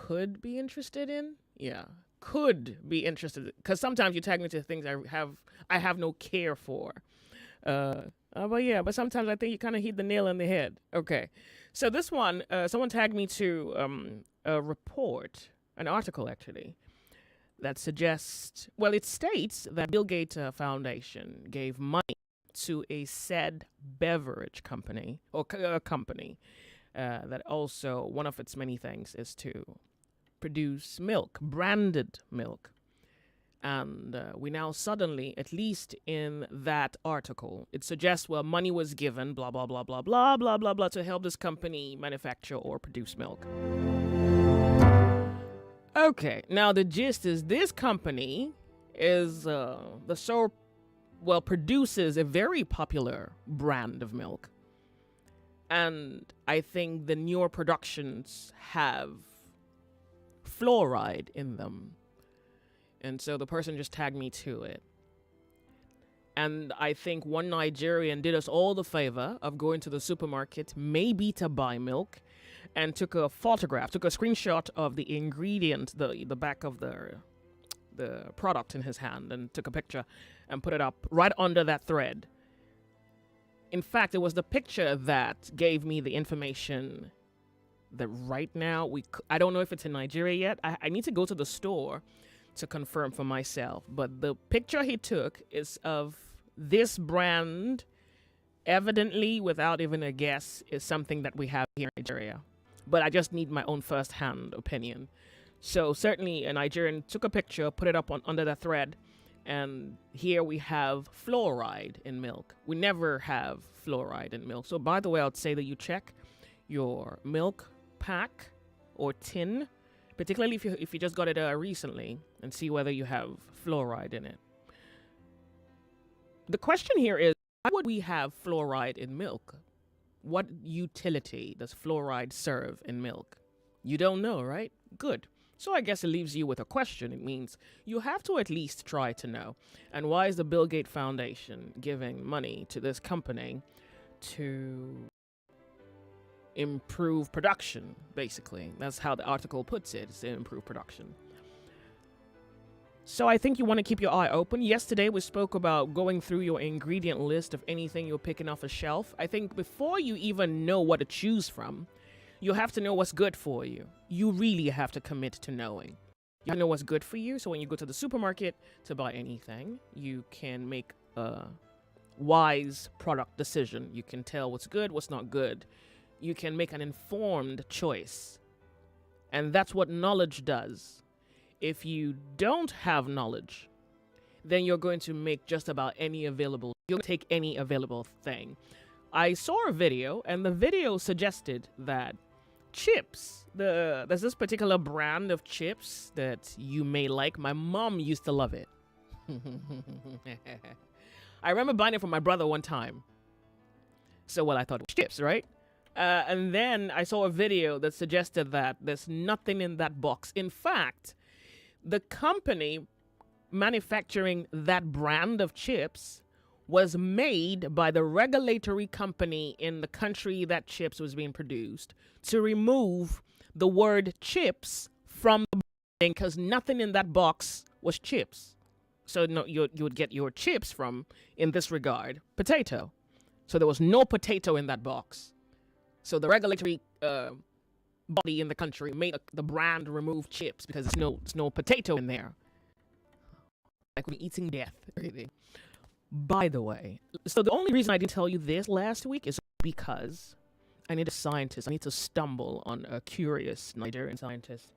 could be interested in. Yeah, could be interested, because sometimes you tag me to things I have no care for. But sometimes I think you kind of hit the nail on the head. Okay, so this one, someone tagged me to a report, an article actually, that suggests, well, it states that Bill Gates Foundation gave money to a said beverage company, or a company that also, one of its many things is to produce milk, branded milk. And we now suddenly, at least in that article, it suggests, well, money was given, blah, blah, blah, blah, blah, blah, blah, blah, to help this company manufacture or produce milk. Okay, now the gist is this company is produces a very popular brand of milk. And I think the newer productions have fluoride in them. And so the person just tagged me to it. And I think one Nigerian did us all the favor of going to the supermarket, maybe to buy milk, and took a photograph, took a screenshot of the ingredient, the back of the product in his hand, and took a picture and put it up right under that thread. In fact, it was the picture that gave me the information that right now I don't know if it's in Nigeria yet. I need to go to the store to confirm for myself. But the picture he took is of this brand, evidently, without even a guess, is something that we have here in Nigeria. But I just need my own first-hand opinion. So certainly a Nigerian took a picture, put it up under that thread, and here we have fluoride in milk. We never have fluoride in milk. So by the way, I'd say that you check your milk pack or tin, particularly if you just got it recently, and see whether you have fluoride in it. The question here is, why would we have fluoride in milk? What utility does fluoride serve in milk? You don't know, right? Good. So I guess it leaves you with a question. It means you have to at least try to know. And why is the Bill Gates Foundation giving money to this company to improve production, basically? That's how the article puts it, is to improve production. So I think you want to keep your eye open. Yesterday we spoke about going through your ingredient list of anything you're picking off a shelf. I think before you even know what to choose from, you have to know what's good for you. You really have to commit to knowing. You have to know what's good for you, so when you go to the supermarket to buy anything, you can make a wise product decision. You can tell what's good, what's not good. You can make an informed choice. And that's what knowledge does. If you don't have knowledge, then you're going to make just about any available, you'll take any available thing. I saw a video, and the video suggested that chips, there's this particular brand of chips that you may like. My mom used to love it. I remember buying it for my brother one time. So, well, I thought it was chips, right? And then I saw a video that suggested that there's nothing in that box. In fact, the company manufacturing that brand of chips was made by the regulatory company in the country that chips was being produced to remove the word chips from the branding, because nothing in that box was chips. So no, you would get your chips from, in this regard, potato. So there was no potato in that box. So the regulatory body in the country made the brand remove chips because there's no potato in there. Like we're eating death, really. By the way, so the only reason I didn't tell you this last week is because I need a scientist. I need to stumble on a curious Nigerian scientist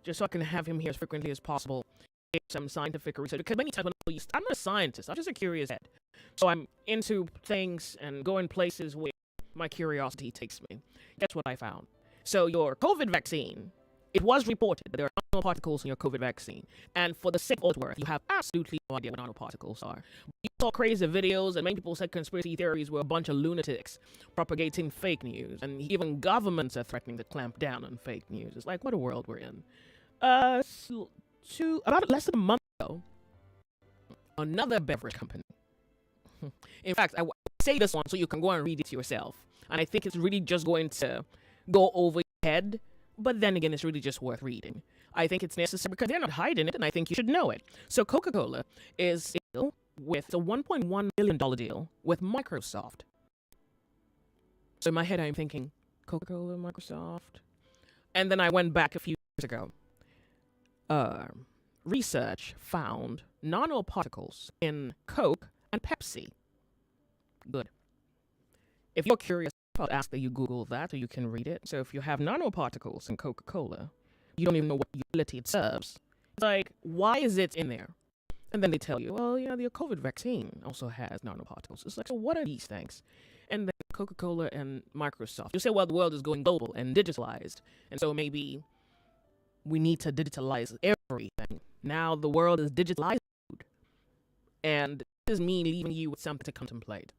just so I can have him here as frequently as possible, get some scientific research. Because many times when I'm not a scientist, I'm just a curious head. So I'm into things and going places where my curiosity takes me. Guess what I found? So your COVID vaccine, it was reported that there are nanoparticles in your COVID vaccine. And for the sake of worth, you have absolutely no idea what nanoparticles are. You saw crazy videos, and many people said conspiracy theories were a bunch of lunatics propagating fake news. And even governments are threatening to clamp down on fake news. It's like, what a world we're in. About less than a month ago, another beverage company. In fact, I say this one so you can go and read it yourself. And I think it's really just going to go over your head But then again, it's really just worth reading. I think it's necessary because they're not hiding it, and I think you should know it. So Coca-Cola is a deal with a $1.1 million deal with Microsoft. So in my head, I'm thinking, Coca-Cola, Microsoft. And then I went back a few years ago. Research found nanoparticles in Coke and Pepsi. Good. If you're curious, I'll ask that you Google that or you can read it. So if you have nanoparticles in Coca-Cola, you don't even know what utility it serves. It's like, why is it in there? And then they tell you, well, yeah, the COVID vaccine also has nanoparticles. It's like, so what are these things? And then Coca-Cola and Microsoft. You say, well, the world is going global and digitalized. And so maybe we need to digitalize everything. Now the world is digitalized. And this is me leaving you with something to contemplate.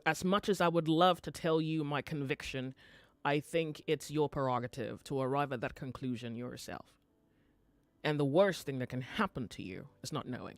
As much as I would love to tell you my conviction, I think it's your prerogative to arrive at that conclusion yourself. And the worst thing that can happen to you is not knowing.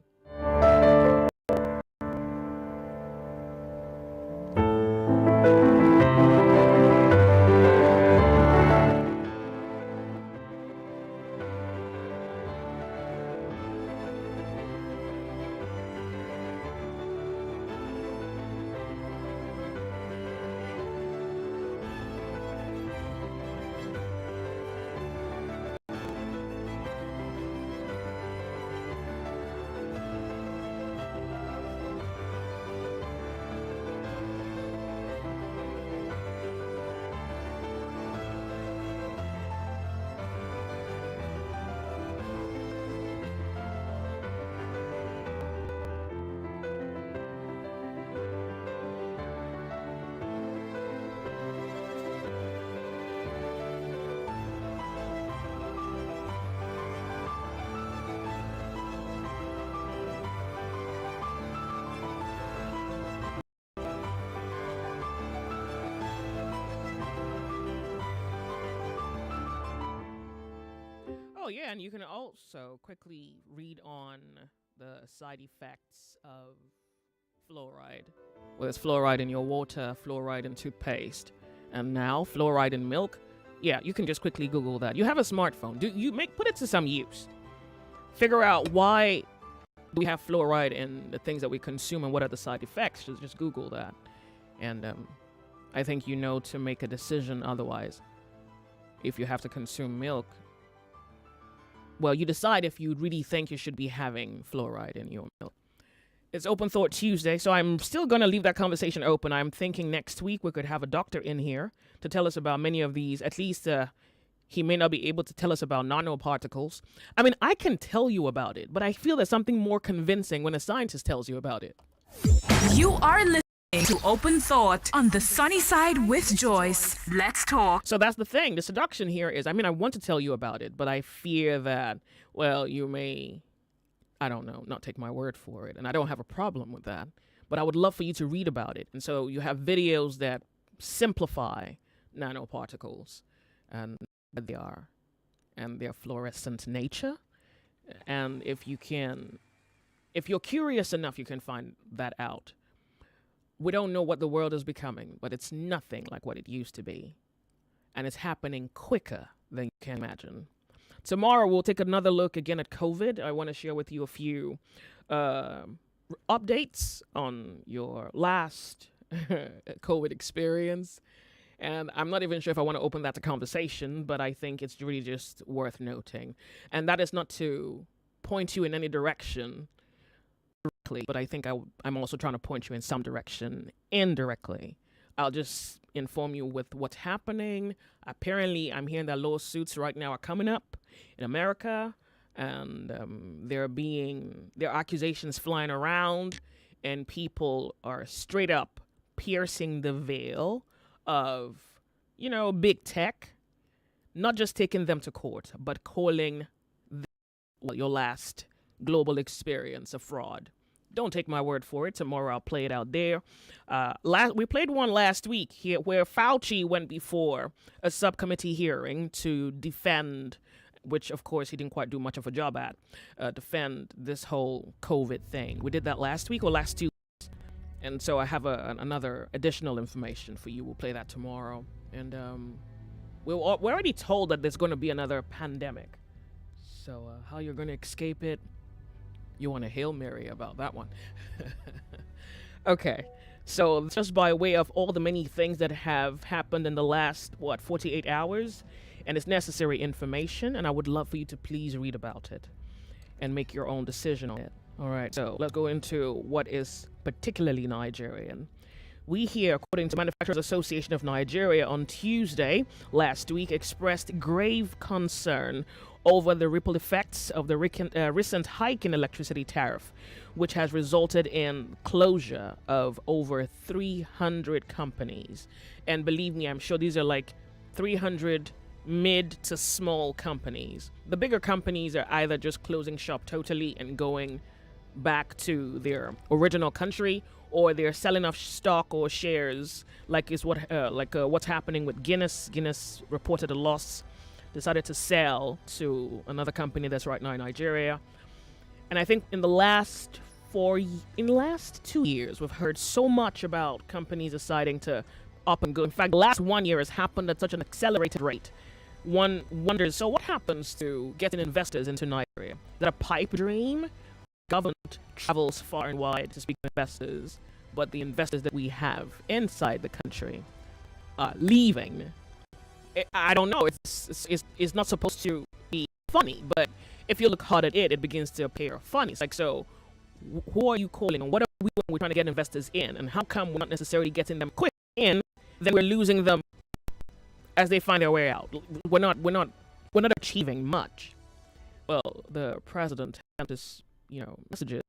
Oh, yeah, and you can also quickly read on the side effects of fluoride. Well, there's fluoride in your water, fluoride in toothpaste, and now fluoride in milk. Yeah, you can just quickly Google that. You have a smartphone. Put it to some use. Figure out why we have fluoride in the things that we consume and what are the side effects. Just Google that. And I think you know to make a decision otherwise. If you have to consume milk, well, you decide if you really think you should be having fluoride in your milk. It's Open Thought Tuesday, so I'm still going to leave that conversation open. I'm thinking next week we could have a doctor in here to tell us about many of these. At least he may not be able to tell us about nanoparticles. I mean, I can tell you about it, but I feel there's something more convincing when a scientist tells you about it. You are listening to Open Thought on the sunny side with Joyce. Let's talk. So that's the thing. The seduction here is, I mean, I want to tell you about it, but I fear that, well, you may, I don't know, not take my word for it. And I don't have a problem with that. But I would love for you to read about it. And so you have videos that simplify nanoparticles and what they are and their fluorescent nature. And if you're curious enough, you can find that out. We don't know what the world is becoming, but it's nothing like what it used to be. And it's happening quicker than you can imagine. Tomorrow, we'll take another look again at COVID. I want to share with you a few updates on your last COVID experience. And I'm not even sure if I want to open that to conversation, but I think it's really just worth noting. And that is not to point you in any direction directly, but I think I'm also trying to point you in some direction indirectly. I'll just inform you with what's happening. Apparently, I'm hearing that lawsuits right now are coming up in America, and there are accusations flying around, and people are straight up piercing the veil of, big tech, not just taking them to court, but calling your last global experience a fraud. Don't take my word for it. Tomorrow I'll play it out there. We played one last week here where Fauci went before a subcommittee hearing to defend, which of course he didn't quite do much of a job at, defend this whole COVID thing. We did that last week or last 2 weeks. And so I have another additional information for you. We'll play that tomorrow. And We're already told that there's going to be another pandemic. So how you're going to escape it? You want a Hail Mary about that one. Okay. So just by way of all the many things that have happened in the last 48 hours, and it's necessary information, and I would love for you to please read about it and make your own decision on it. All right. So let's go into what is particularly Nigerian. We here, according to Manufacturers Association of Nigeria, on Tuesday last week expressed grave concern over the ripple effects of the recent hike in electricity tariff, which has resulted in closure of over 300 companies. And believe me, I'm sure these are like 300 mid to small companies. The bigger companies are either just closing shop totally and going back to their original country, or they're selling off stock or shares, like is what's happening with Guinness. Guinness reported a loss, decided to sell to another company that's right now in Nigeria. And I think in the last 2 years, we've heard so much about companies deciding to up and go. In fact, the last 1 year has happened at such an accelerated rate. One wonders, so what happens to getting investors into Nigeria? Is that a pipe dream? Government travels far and wide to speak to investors, but the investors that we have inside the country are leaving. I don't know. It's not supposed to be funny, but if you look hard at it, it begins to appear funny. It's like, so who are you calling, and what are we doing? We're trying to get investors in, and how come we're not necessarily getting them quick in? Then we're losing them as they find their way out. We're not achieving much. Well, the president had this messages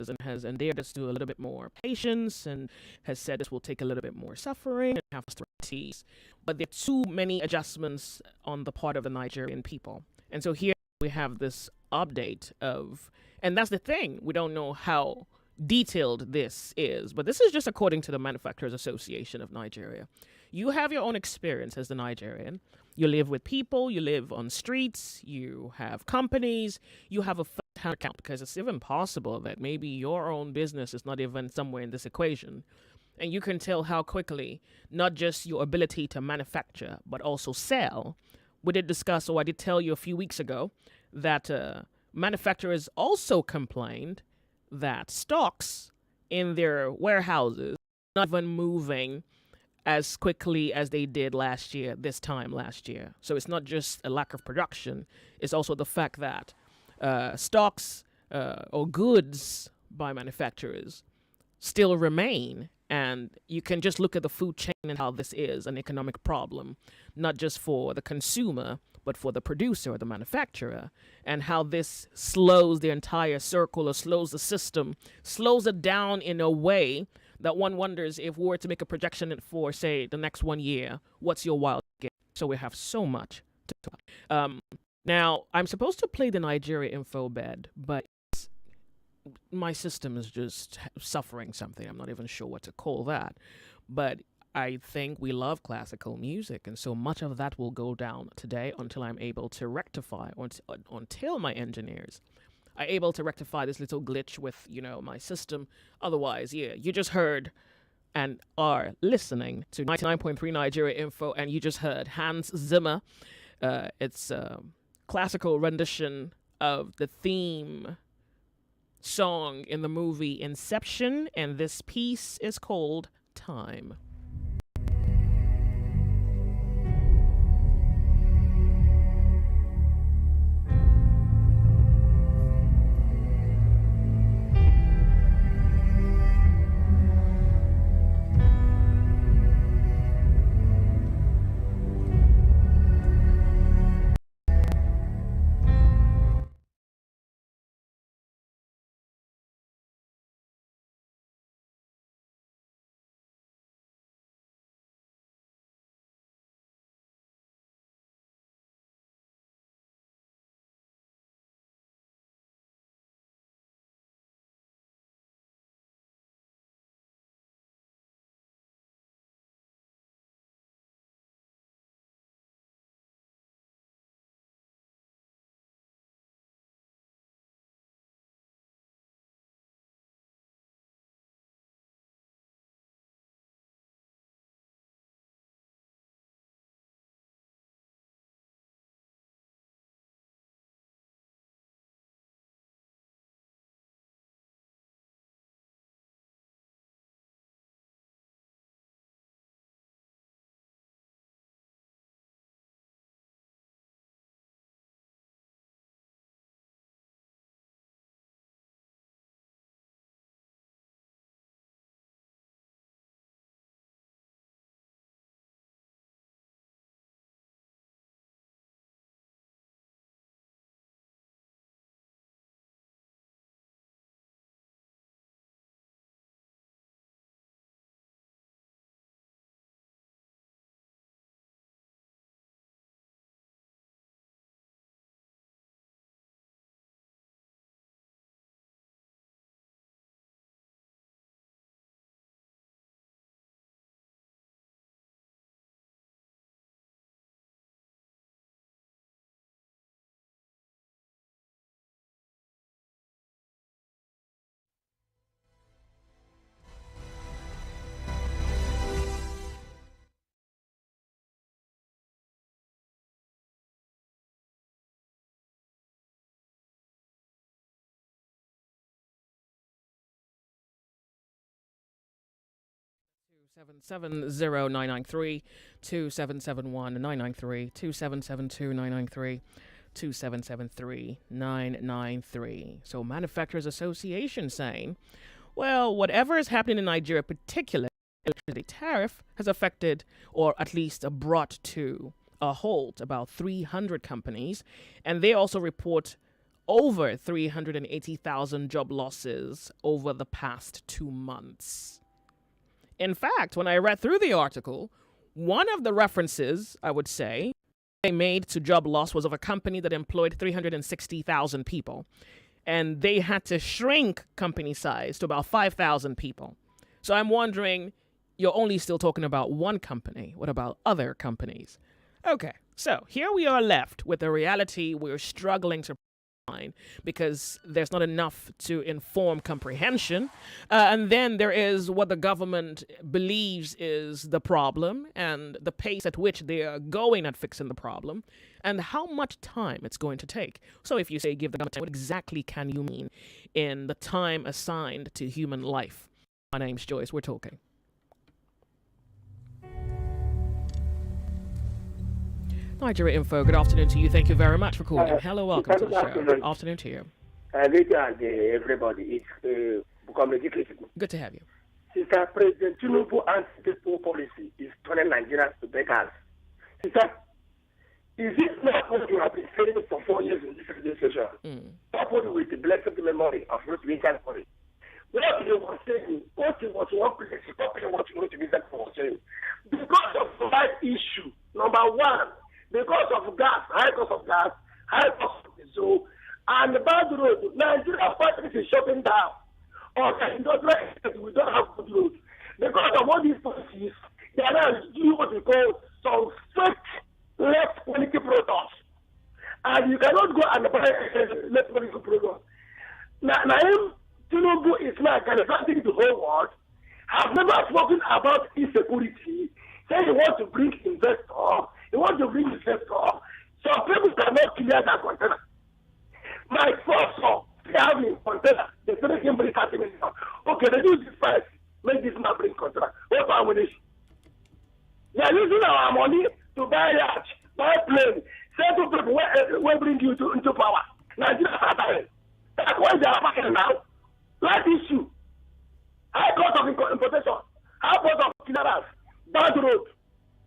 and dared us to a little bit more patience, and has said this will take a little bit more suffering and have strategies. But there are too many adjustments on the part of the Nigerian people. And so here we have this update of, and that's the thing, we don't know how detailed this is, but this is just according to the Manufacturers Association of Nigeria. You have your own experience as the Nigerian. You live with people, you live on streets, you have companies, you have a first-hand account, because it's even possible that maybe your own business is not even somewhere in this equation. And you can tell how quickly, not just your ability to manufacture, but also sell. We did discuss, or I did tell you a few weeks ago, that manufacturers also complained that stocks in their warehouses are not even moving as quickly as they did this time last year. So it's not just a lack of production, it's also the fact that stocks or goods by manufacturers still remain. And you can just look at the food chain and how this is an economic problem, not just for the consumer, but for the producer or the manufacturer, and how this slows the entire circle, or slows the system, slows it down in a way that one wonders, if we were to make a projection for, say, the next 1 year, what's your wild guess? So we have so much to talk about. Now, I'm supposed to play the Nigeria info bed, but my system is just suffering something. I'm not even sure what to call that. But I think we love classical music, and so much of that will go down today until I'm able to rectify, or until my engineers are able to rectify this little glitch with, my system. Otherwise, yeah, you just heard and are listening to 99.3 Nigeria Info, and you just heard Hans Zimmer. It's a classical rendition of the theme song in the movie Inception, and this piece is called Time. 770-993, 2771-993, 2772-993, 2773-993. So Manufacturers Association saying, well, whatever is happening in Nigeria, particularly electricity tariff, has affected or at least brought to a halt about 300 companies. And they also report over 380,000 job losses over the past 2 months. In fact, when I read through the article, one of the references, I would say, they made to job loss was of a company that employed 360,000 people. And they had to shrink company size to about 5,000 people. So I'm wondering, you're only still talking about one company. What about other companies? Okay, so here we are left with the reality we're struggling to because there's not enough to inform comprehension. And then there is what the government believes is the problem and the pace at which they are going at fixing the problem and how much time it's going to take. So if you say give the government time, what exactly can you mean in the time assigned to human life? My name's Joyce. We're talking. Nigeria Info, good afternoon to you. Thank you very much for calling. Hello, welcome to the show. Good afternoon to you. Everybody, it's Good to have you. Sister, President Tinubu anti-people policy is turning Nigerians to beggars. Sister, is it not what you have been saying for 4 years in this administration? Coupled with the blessed memory of Ruth Lincoln. What you were saying, what you was one place, copying what you want to be was saying. Because of the right issue, number one, because of gas, high cost of gas, high cost of diesel, and the bad road, Nigeria factories is shutting down. Or we don't have good roads. Because of all these policies, they are now doing what we call some fake left quality products. And you cannot go and buy left quality products. Now, Tinubu is now gallivanting the whole world. I've never spoken about insecurity. Say he wants to bring investor. He wants to bring investor. Some people cannot clear that container. My first son, they have in container. They say they can bring 30 million. Okay, they do this first. Make this man bring container. What's wrong with this? They are using our money to buy yacht, buy plane. Certain people will bring you into power. Nigeria are dying. That's why they are fighting now. Life issue. High cost of importation. High cost of clearance. Bad road.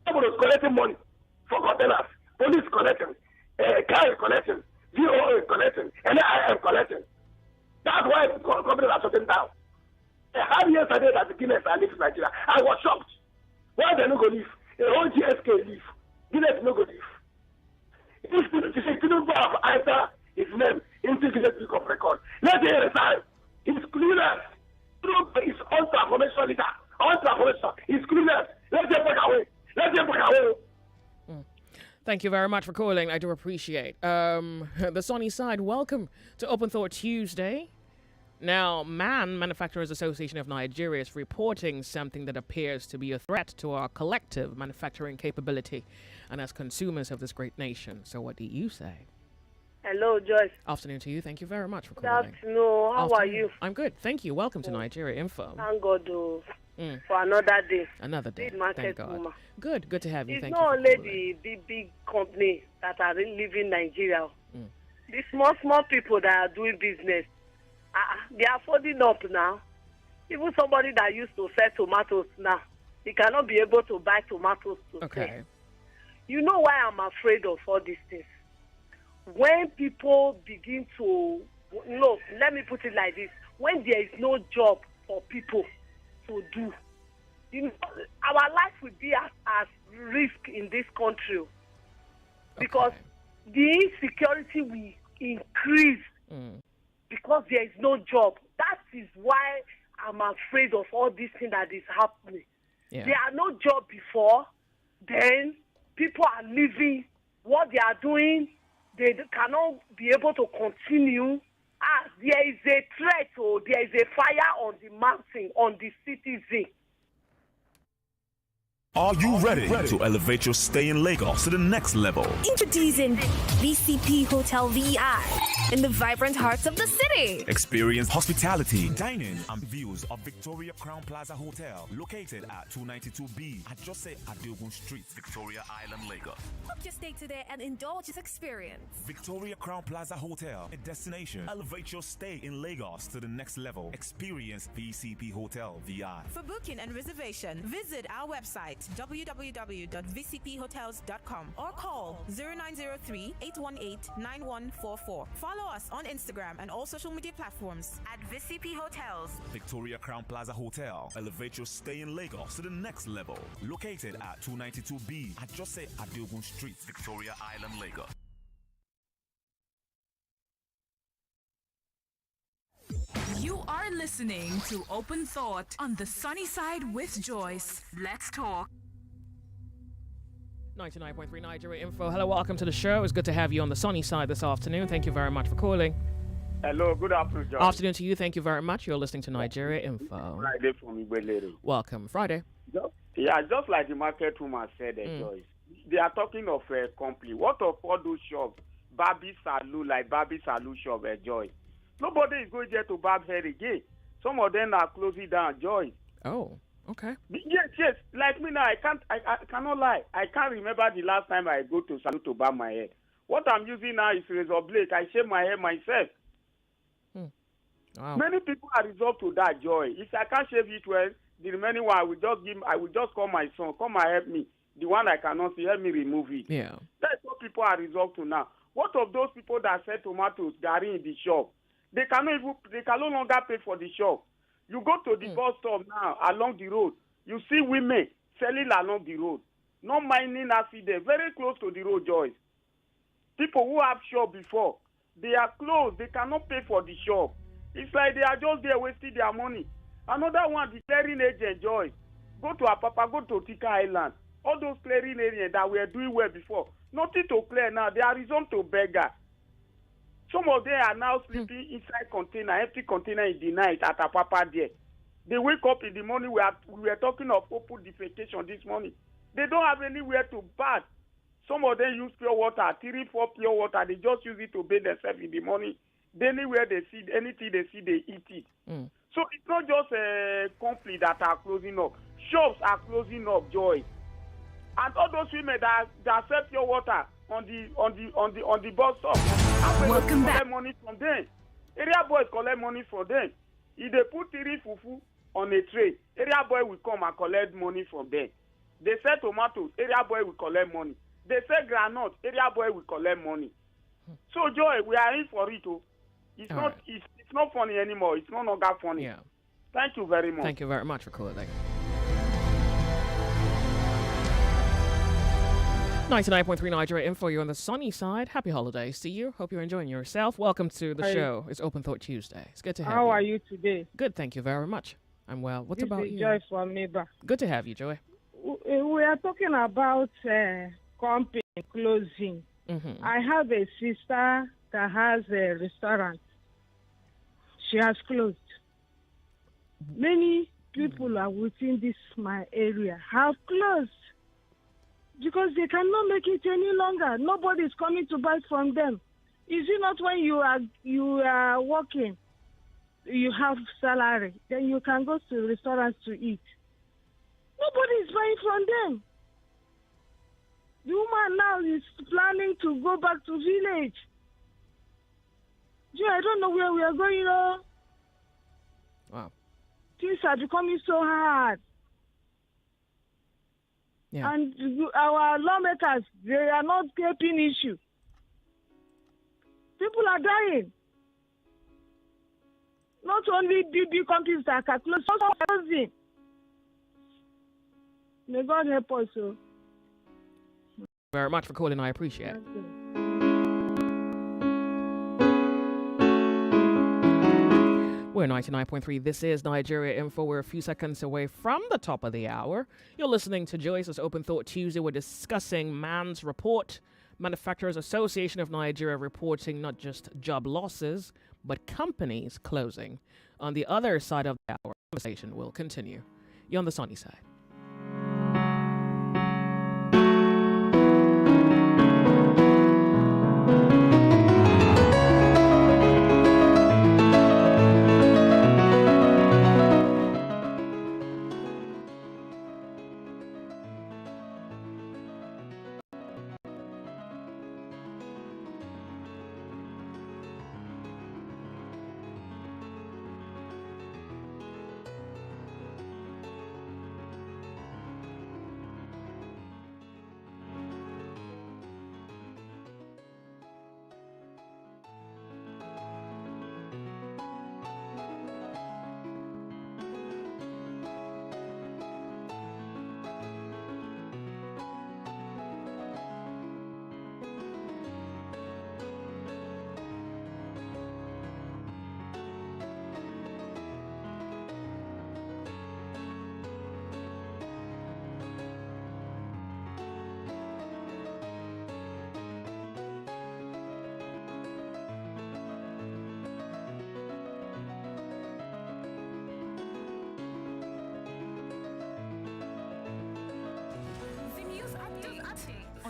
Someone is collecting money for containers. Police collecting. Car is collecting. VOA is collecting. NIM collecting. That's why companies are shutting down. I had yesterday that the Guinness are leaving Nigeria. I was shocked. Why they not go leave? The whole GSK leave. Guinness no go leave. If you say Tinubu have answer his name into Guinness Book of Record, let's hear the time. It's clueless. Tinubu is on transformation leader. On transformation. It's clueless. Let's get back away. Let's get back away. Thank you very much for calling. I do appreciate. The sunny side, welcome to Open Thought Tuesday. Now, Manufacturers Association of Nigeria is reporting something that appears to be a threat to our collective manufacturing capability and as consumers of this great nation. So what do you say? Hello, Joyce. Afternoon to you. Thank you very much for Good calling. afternoon. How are you? I'm good. Thank you. Welcome to Nigeria Info. Thank God for another day. Another day. Big market Thank God. woman. Good. Good to have you. It's Thank not you for only calling. the big company that are leaving Nigeria. The small people that are doing business, they are folding up now. Even somebody that used to sell tomatoes now, he cannot be able to buy tomatoes to Okay. sell. You know why I'm afraid of all these things? When people begin to, let me put it like this, when there is no job for people to do, our life will be at risk in this country because the insecurity will increase because there is no job. That is why I'm afraid of all these things that is happening. Yeah. There are no job before, then people are leaving what they are doing. They cannot be able to continue. There is a threat or there is a fire on the mountain, on the citizen. Are you ready to elevate your stay in Lagos to the next level? Introducing VCP Hotel VI in the vibrant heart of the city. Experience hospitality, dining, and views of Victoria Crown Plaza Hotel, located at 292B at Jose Adeogun Street, Victoria Island, Lagos. Book your stay today and indulge this experience. Victoria Crown Plaza Hotel, a destination. Elevate your stay in Lagos to the next level. Experience VCP Hotel VI. For booking and reservation, visit our website www.vcphotels.com or call 0903-818-9144. Follow us on Instagram and all social media platforms at VCP Hotels. Victoria Crown Plaza Hotel. Elevate your stay in Lagos to the next level. Located at 292B at Jose Adeogun Street, Victoria Island, Lagos. You are listening to Open Thought on the Sunny Side with Joyce. Let's talk. 99.3 Nigeria Info. Hello, welcome to the show. It's good to have you on the sunny side this afternoon. Thank you very much for calling. Hello, good afternoon, John. Afternoon to you. Thank you very much. You're listening to Nigeria Info. Friday from Igwelere. Welcome. Friday. Just like the market woman said, Joyce. They are talking of a company. What of all those shops? Barbie Salon, like Barbie Salon shop, Joyce. Nobody is going there to barb hair again. Some of them are closing down, Joyce. Oh, okay. Yes. Like me now, I cannot lie. I can't remember the last time I go to salon to barb my hair. What I'm using now is razor blade. I shave my hair myself. Wow. Many people are resolved to that, Joy. If I can't shave it well, the remaining one I will just call my son, come and help me. The one I cannot see, help me remove it. Yeah. That's what people are resolved to now. What of those people that sell tomatoes, gari in the shop? They can no longer pay for the shop. You go to the bus stop now along the road, you see women selling along the road. No mining accident, very close to the road, Joyce. People who have shop before, they are closed, they cannot pay for the shop. It's like they are just there wasting their money. Another one, the clearing agent, Joyce. Go to Apapa, go to Tika Island. All those clearing agents that were doing well before, nothing to clear now. They are resumed to beggar. Some of them are now sleeping inside container, empty container in the night at Apapa there. They wake up in the morning. We were talking of open defecation this morning. They don't have anywhere to bath. Some of them use pure water, 3-4 pure water. They just use it to bathe themselves in the morning. Anywhere they see, anything they see, they eat it. So it's not just a company that are closing up. Shops are closing up, Joy. And all those women that sell pure water on the bus stop, Welcome back. Collect money from them. Area boys collect money from them. If they put 3 fufu on a tray, area boy will come and collect money from them. They sell tomatoes, area boy will collect money. They sell groundnut, area boy will collect money. So Joy, we are in for it. It's not funny anymore. It's no longer funny. Yeah. Thank you very much. Thank you very much for calling. 99.3 Nigeria Info. You're on the sunny side. Happy holidays to you. Hope you're enjoying yourself. Welcome to the show. It's Open Thought Tuesday. It's good to have you. How are you today? Good, thank you very much. I'm well. What This about is you? Joyce from Neighbor. Good to have you, Joy. We are talking about company closing. I have a sister that has a restaurant. She has closed. Many people are within this my area have closed because they cannot make it any longer. Nobody is coming to buy from them. Is it not when you are working, you have salary, then you can go to restaurants to eat? Nobody is buying from them. The woman now is planning to go back to village. Gee, I don't know where we are going, Wow. Things are becoming so hard. Yeah. And our lawmakers, they are not helping issue. People are dying. Not only big companies that are closing, also closing. May God help us. Very much for calling. I appreciate it. We're 99.3. This is Nigeria Info. We're a few seconds away from the top of the hour. You're listening to Joyce's Open Thought Tuesday. We're discussing Man's Report. Manufacturers Association of Nigeria reporting not just job losses, but companies closing. On the other side of the hour, the conversation will continue. You're on the sunny side.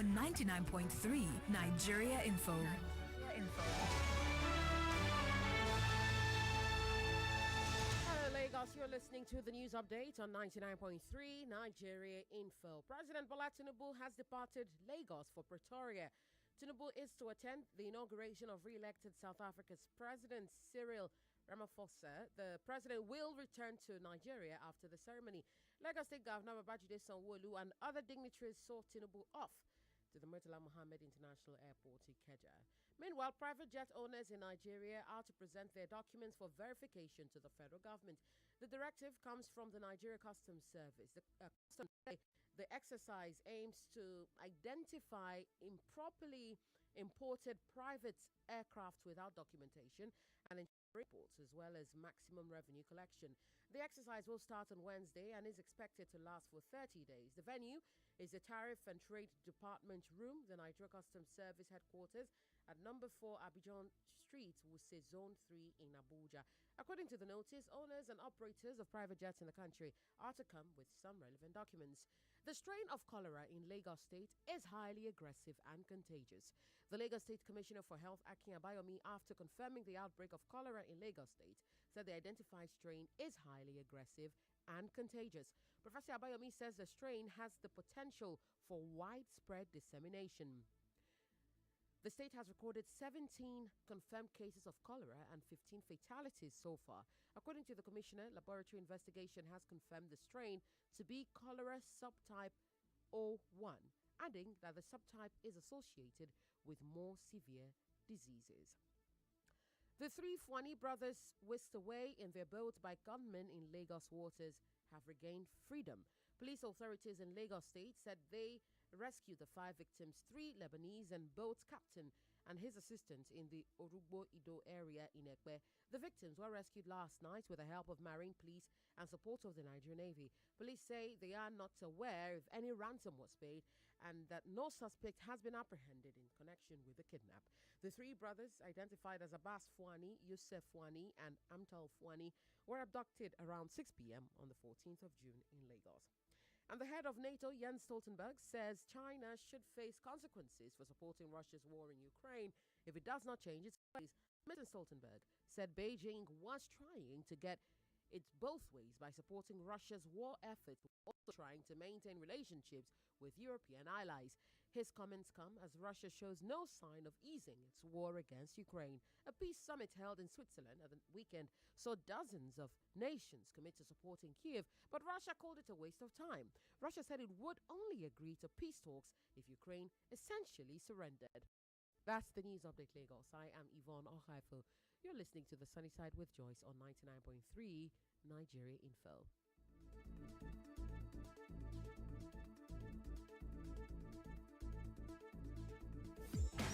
on 99.3 Nigeria Info. Hello, Lagos. You're listening to the news update on 99.3 Nigeria Info. President Bola Tinubu has departed Lagos for Pretoria. Tinubu is to attend the inauguration of re-elected South Africa's President Cyril Ramaphosa. The president will return to Nigeria after the ceremony. Lagos State Governor Babajide Sanwo-Olu and other dignitaries saw Tinubu off to the Murtala Mohammed International Airport, Ikeja. Meanwhile, private jet owners in Nigeria are to present their documents for verification to the federal government. The directive comes from the Nigeria Customs Service. The exercise aims to identify improperly imported private aircraft without documentation and reports, as well as maximum revenue collection. The exercise will start on Wednesday and is expected to last for 30 days. The venue is the Tariff and Trade Department Room, the Nigeria Customs Service headquarters at number 4 Abidjan Street, Wuse Zone 3 in Abuja. According to the notice, owners and operators of private jets in the country are to come with some relevant documents. The strain of cholera in Lagos State is highly aggressive and contagious. The Lagos State Commissioner for Health, Akin Abayomi, after confirming the outbreak of cholera in Lagos State, said the identified strain is highly aggressive and contagious. Professor Abayomi says the strain has the potential for widespread dissemination. The state has recorded 17 confirmed cases of cholera and 15 fatalities so far. According to the commissioner, laboratory investigation has confirmed the strain to be cholera subtype O1, adding that the subtype is associated with more severe diseases. The three Fuani brothers whisked away in their boat by gunmen in Lagos waters have regained freedom. Police authorities in Lagos State said they rescued the 5 victims, 3 Lebanese and boat captain and his assistant in the Orugbo Ido area in Ekpe. The victims were rescued last night with the help of Marine Police and support of the Nigerian Navy. Police say they are not aware if any ransom was paid and that no suspect has been apprehended in connection with the kidnap. The 3 brothers, identified as Abbas Fuani, Yusuf Fuani, and Amtal Fuani, were abducted around 6 p.m. on the 14th of June in Lagos. And the head of NATO, Jens Stoltenberg, says China should face consequences for supporting Russia's war in Ukraine if it does not change its ways. Mr. Stoltenberg said Beijing was trying to get it both ways by supporting Russia's war efforts, also trying to maintain relationships with European allies. His comments come as Russia shows no sign of easing its war against Ukraine. A peace summit held in Switzerland at the weekend saw dozens of nations commit to supporting Kiev, but Russia called it a waste of time. Russia said it would only agree to peace talks if Ukraine essentially surrendered. That's the news update, Lagos. I am Yvonne Ohaifo. You're listening to The Sunny Side with Joyce on 99.3 Nigeria Info.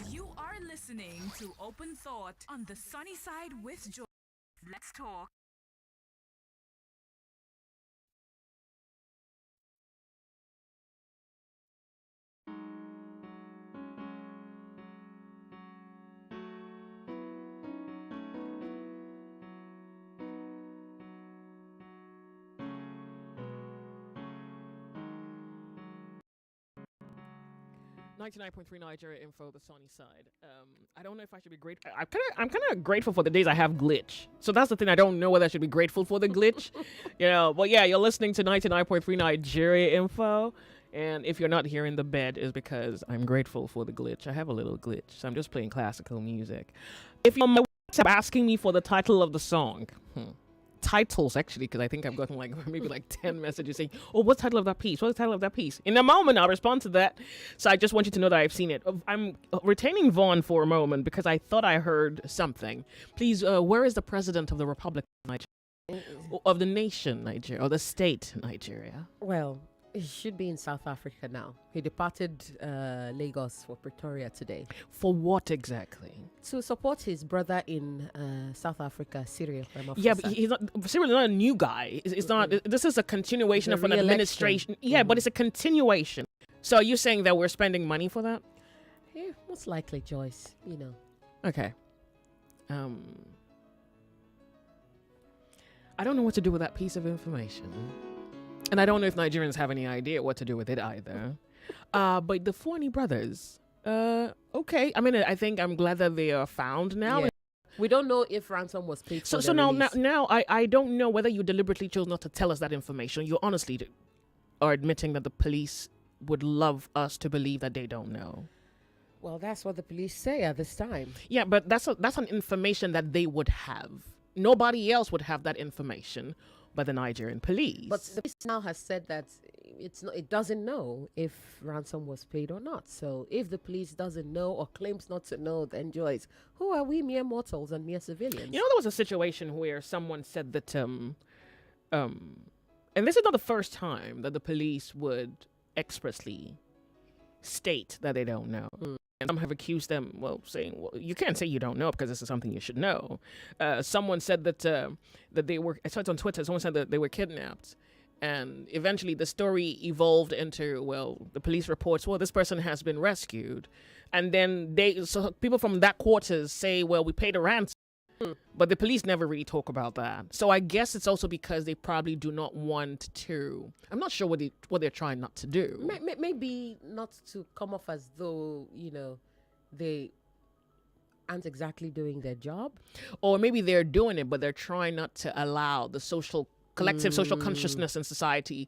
You are listening to Open Thought on the Sunny Side with Joy. Let's talk. .3 Nigeria Info, the sunny side. I don't know if I should be grateful. I'm kind of grateful for the days I have glitch. So that's the thing. I don't know whether I should be grateful for the glitch. But yeah, you're listening to 99.3 Nigeria Info. And if you're not hearing the bed, is because I'm grateful for the glitch. I have a little glitch, so I'm just playing classical music. If you're asking me for the title of the song, titles actually, because I think I've gotten maybe 10 messages saying, oh, what's the title of that piece? What's the title of that piece? In a moment, I'll respond to that. So I just want you to know that I've seen it. I'm retaining Vaughn for a moment because I thought I heard something. Please, where is the president of the Republic of Nigeria? Of the nation Nigeria, or the state Nigeria? Well, he should be in South Africa now. He departed Lagos for Pretoria today. For what exactly? To support his brother in South Africa, Cyril Ramaphosa. Yeah, but Cyril's not a new guy. It's not. This is a continuation of an administration. Yeah, but it's a continuation. So are you saying that we're spending money for that? Yeah, most likely, Joyce. Okay. I don't know what to do with that piece of information. And I don't know if Nigerians have any idea what to do with it either. But the Forney brothers, okay. I mean, I think I'm glad that they are found now. Yeah. We don't know if ransom was paid for So the release. now I don't know whether you deliberately chose not to tell us that information. You honestly are admitting that the police would love us to believe that they don't know. Well, that's what the police say at this time. Yeah, but that's an information that they would have. Nobody else would have that information but the Nigerian police. But the police now has said that it doesn't know if ransom was paid or not. So if the police doesn't know or claims not to know, then Joyce, who are we, mere mortals and mere civilians? You know, there was a situation where someone said that and this is not the first time that the police would expressly state that they don't know. And some have accused them, saying, well, you can't say you don't know because this is something you should know. Someone said that they were, I saw it on Twitter, someone said that they were kidnapped. And eventually the story evolved into, the police reports, this person has been rescued. And then so people from that quarters say, we paid a ransom. But the police never really talk about that. So I guess it's also because they probably do not want to. I'm not sure what they're trying not to do. Maybe not to come off as though, they aren't exactly doing their job. Or maybe they're doing it, but they're trying not to allow the collective social consciousness in society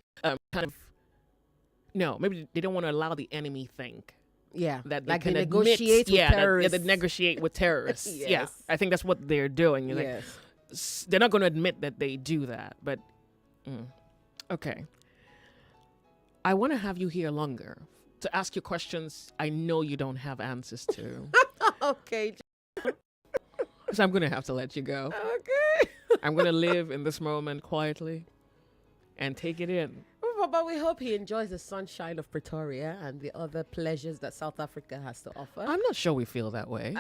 maybe they don't want to allow the enemy think. Yeah, that like they can negotiate with terrorists. They negotiate with terrorists. Yes. Yeah, I think that's what they're doing. Yes. They're not going to admit that they do that, but okay. I want to have you here longer to ask you questions I know you don't have answers to. Okay. So I'm going to have to let you go. Okay. I'm going to live in this moment quietly and take it in. But we hope he enjoys the sunshine of Pretoria and the other pleasures that South Africa has to offer. I'm not sure we feel that way.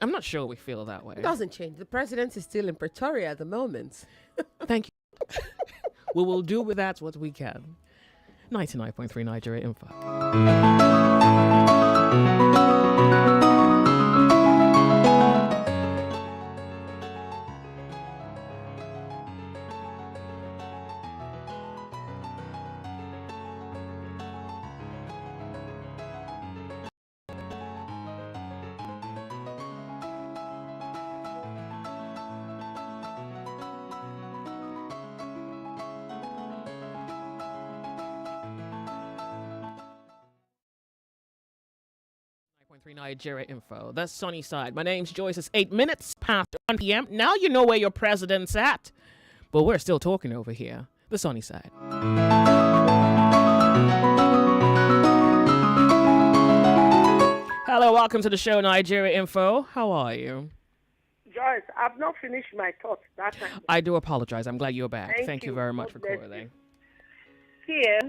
I'm not sure we feel that way. It doesn't change. The president is still in Pretoria at the moment. Thank you. We will do with that what we can. 99.3 Nigeria Info. 101.3 Nigeria Info. That's Sunny Side. My name's Joyce. It's 8 minutes past 1 p.m. Now you know where your president's at. But we're still talking over here. The Sunny Side. Hello, welcome to the show, Nigeria Info. How are you? Joyce, I've not finished my thoughts that time. I do apologize. I'm glad you're back. Thank you very much God for bless calling. Here,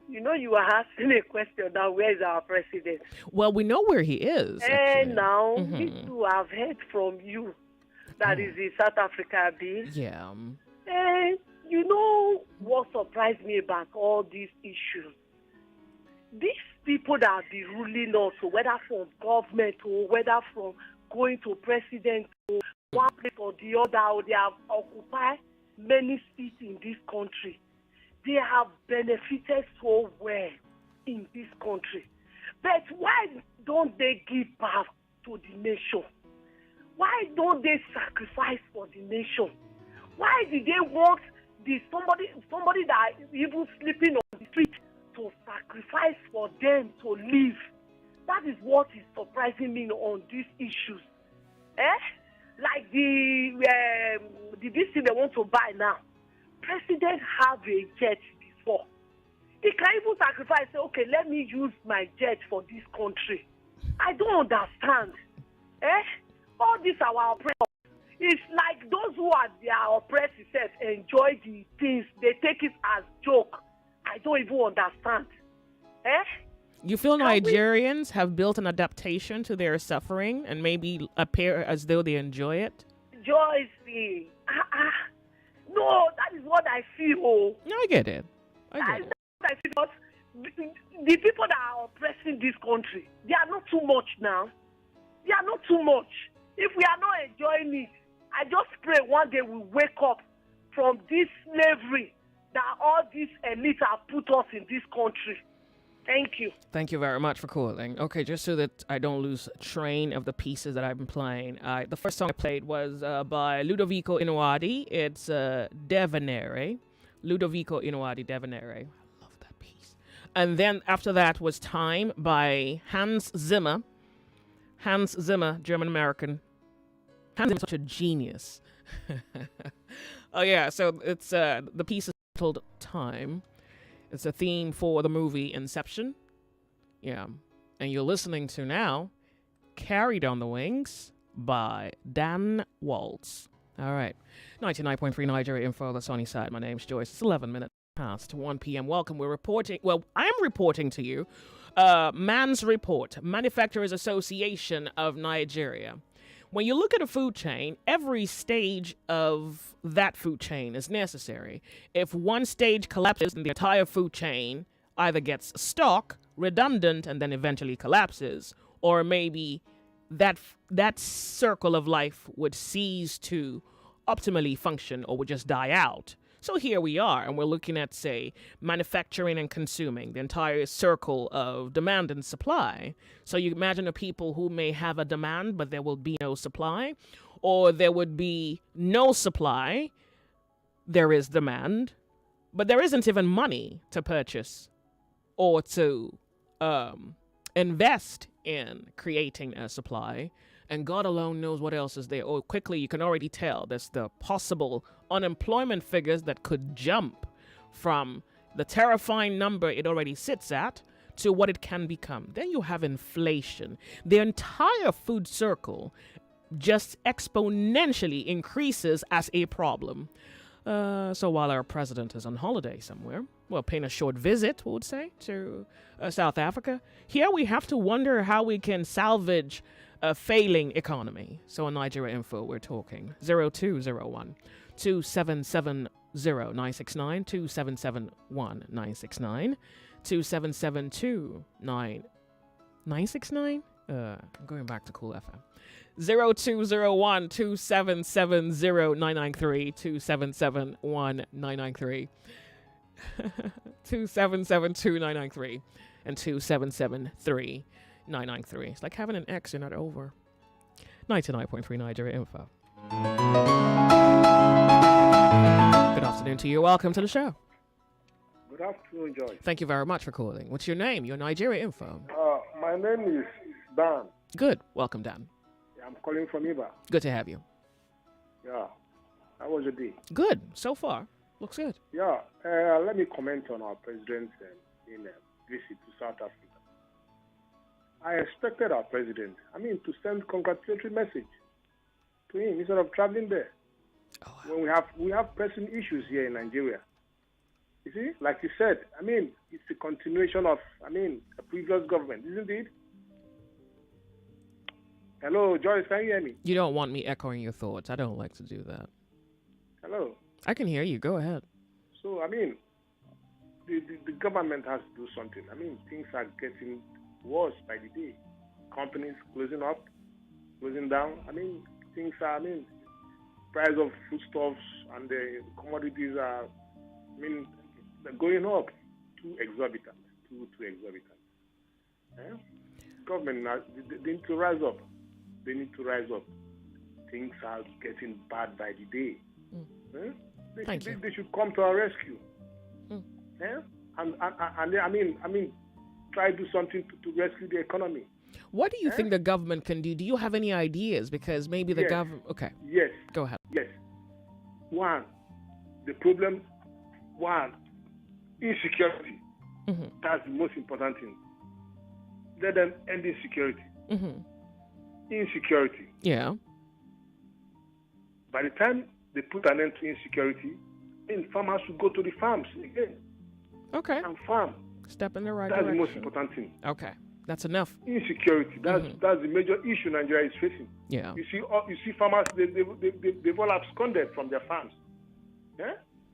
you were asking a question now, where is our president? Well, we know where he is. And now, me too, I've heard from you that is in South Africa, B. Yeah. And you know what surprised me about all these issues? These people that be ruling us, whether from government or whether from going to president or one place or the other, or they have occupied many seats in this country. They have benefited so well in this country. But why don't they give back to the nation? Why don't they sacrifice for the nation? Why did they want somebody that is even sleeping on the street to sacrifice for them to live? That is what is surprising me on these issues. Like this thing they want to buy now. President have a jet before. He can even sacrifice, say, okay, let me use my jet for this country. I don't understand. All this our oppressors. It's like those who are their oppressed enjoy the things. They take it as joke. I don't even understand. You feel Nigerians have built an adaptation to their suffering and maybe appear as though they enjoy it? Joyce, no, that is what I feel. No, I get it. I feel, but the people that are oppressing this country, they are not too much now. They are not too much. If we are not enjoying it, I just pray one day we wake up from this slavery that all these elites have put us in this country. Thank you. Thank you very much for calling. Okay, just so that I don't lose train of the pieces that I've been playing. The first song I played was by Ludovico Einaudi. It's Devenere. Ludovico Einaudi, Devenere. I love that piece. And then after that was Time by Hans Zimmer. Hans Zimmer, German-American. Hans Zimmer is such a genius. Oh, yeah, so it's the piece is titled Time. It's a theme for the movie Inception. Yeah. And you're listening to now Carried on the Wings by Dan Waltz. All right. 99.3 Nigeria Info, the sunny side. My name's Joyce. It's 11 minutes past 1 p.m. Welcome. We're reporting. Well, I'm reporting to you. Man's Report, Manufacturers Association of Nigeria. When you look at a food chain, every stage of that food chain is necessary. If one stage collapses, then the entire food chain either gets stuck, redundant, and then eventually collapses, or maybe that circle of life would cease to optimally function or would just die out. So here we are, and we're looking at, say, manufacturing and consuming, the entire circle of demand and supply. So you imagine the people who may have a demand, but there will be no supply, or there would be no supply, there is demand, but there isn't even money to purchase or to invest in creating a supply. And God alone knows what else is there. Or quickly, you can already tell there's the possible unemployment figures that could jump from the terrifying number it already sits at to what it can become. Then you have inflation. The entire food circle just exponentially increases as a problem. So while our president is on holiday somewhere, well, paying a short visit, we would say, to South Africa, here we have to wonder how we can salvage a failing economy. So on Nigeria Info, we're talking 0201 2770 969, 2771 969, 2772 969. I'm going back to Cool FM. 0201 2770 993, 2771 993, 2772 993, and 2773 993. It's like having an X, you're not over. 99.3 Nigeria Info. Good afternoon to you. Welcome to the show. Good afternoon, Joyce. Thank you very much for calling. What's your name? Your Nigeria Info. My name is Dan. Good. Welcome, Dan. I'm calling from Iba. Good to have you. Yeah. How was your day? Good. So far. Looks good. Yeah. Let me comment on our president's visit to South Africa. I expected our president, to send congratulatory message to him instead of traveling there. Oh, wow. When we have pressing issues here in Nigeria. You see, like you said, it's a continuation of, a previous government, isn't it? Hello, Joyce, can you hear me? You don't want me echoing your thoughts. I don't like to do that. Hello? I can hear you. Go ahead. So, the government has to do something. Things are getting worse by the day. Companies closing up, closing down. Things are, price of foodstuffs and the commodities are, they're going up. Too exorbitant. Government, they need to rise up. They need to rise up. Things are getting bad by the day. They should come to our rescue. And try to do something to rescue the economy. What do you think the government can do? Do you have any ideas? Because maybe the government... Okay. Yes. Go ahead. Yes. Insecurity. Mm-hmm. That's the most important thing. Let them end insecurity. Mm-hmm. Insecurity. Yeah. By the time they put an end to insecurity, farmers will go to the farms again. Okay. And farm. Step in the right direction. direction. That's the most important thing. Okay. That's enough. Insecurity. That's the major issue Nigeria is facing. Yeah. You see farmers, they've all absconded from their farms. Yeah.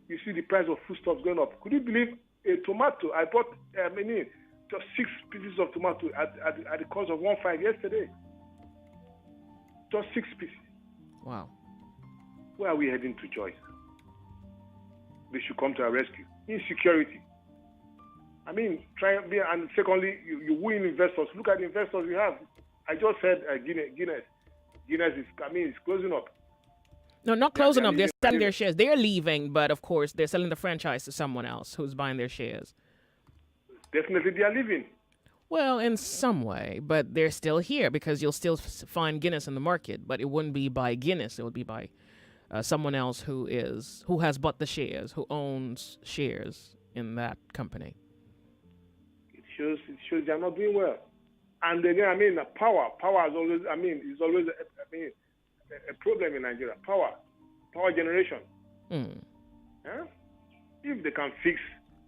You see the price of foodstuffs going up. Could you believe a tomato? I bought just 6 pieces of tomato at the cost of 1.5 yesterday. Just 6 pieces. Wow. Where are we heading to, Joyce? They should come to our rescue. Insecurity. I mean, and secondly, you win investors. Look at the investors we have. I just said Guinness. Guinness is, it's closing up. No, not closing up. They're selling their leaving. shares. They're leaving, but of course, they're selling the franchise to someone else who's buying their shares. Definitely, they are leaving. Well, in some way, but they're still here because you'll still find Guinness in the market, but it wouldn't be by Guinness. It would be by someone else who has bought the shares, who owns shares in that company. It shows they are not doing well. And again, power is always, is always, a problem in Nigeria. Power generation. Yeah? If they can fix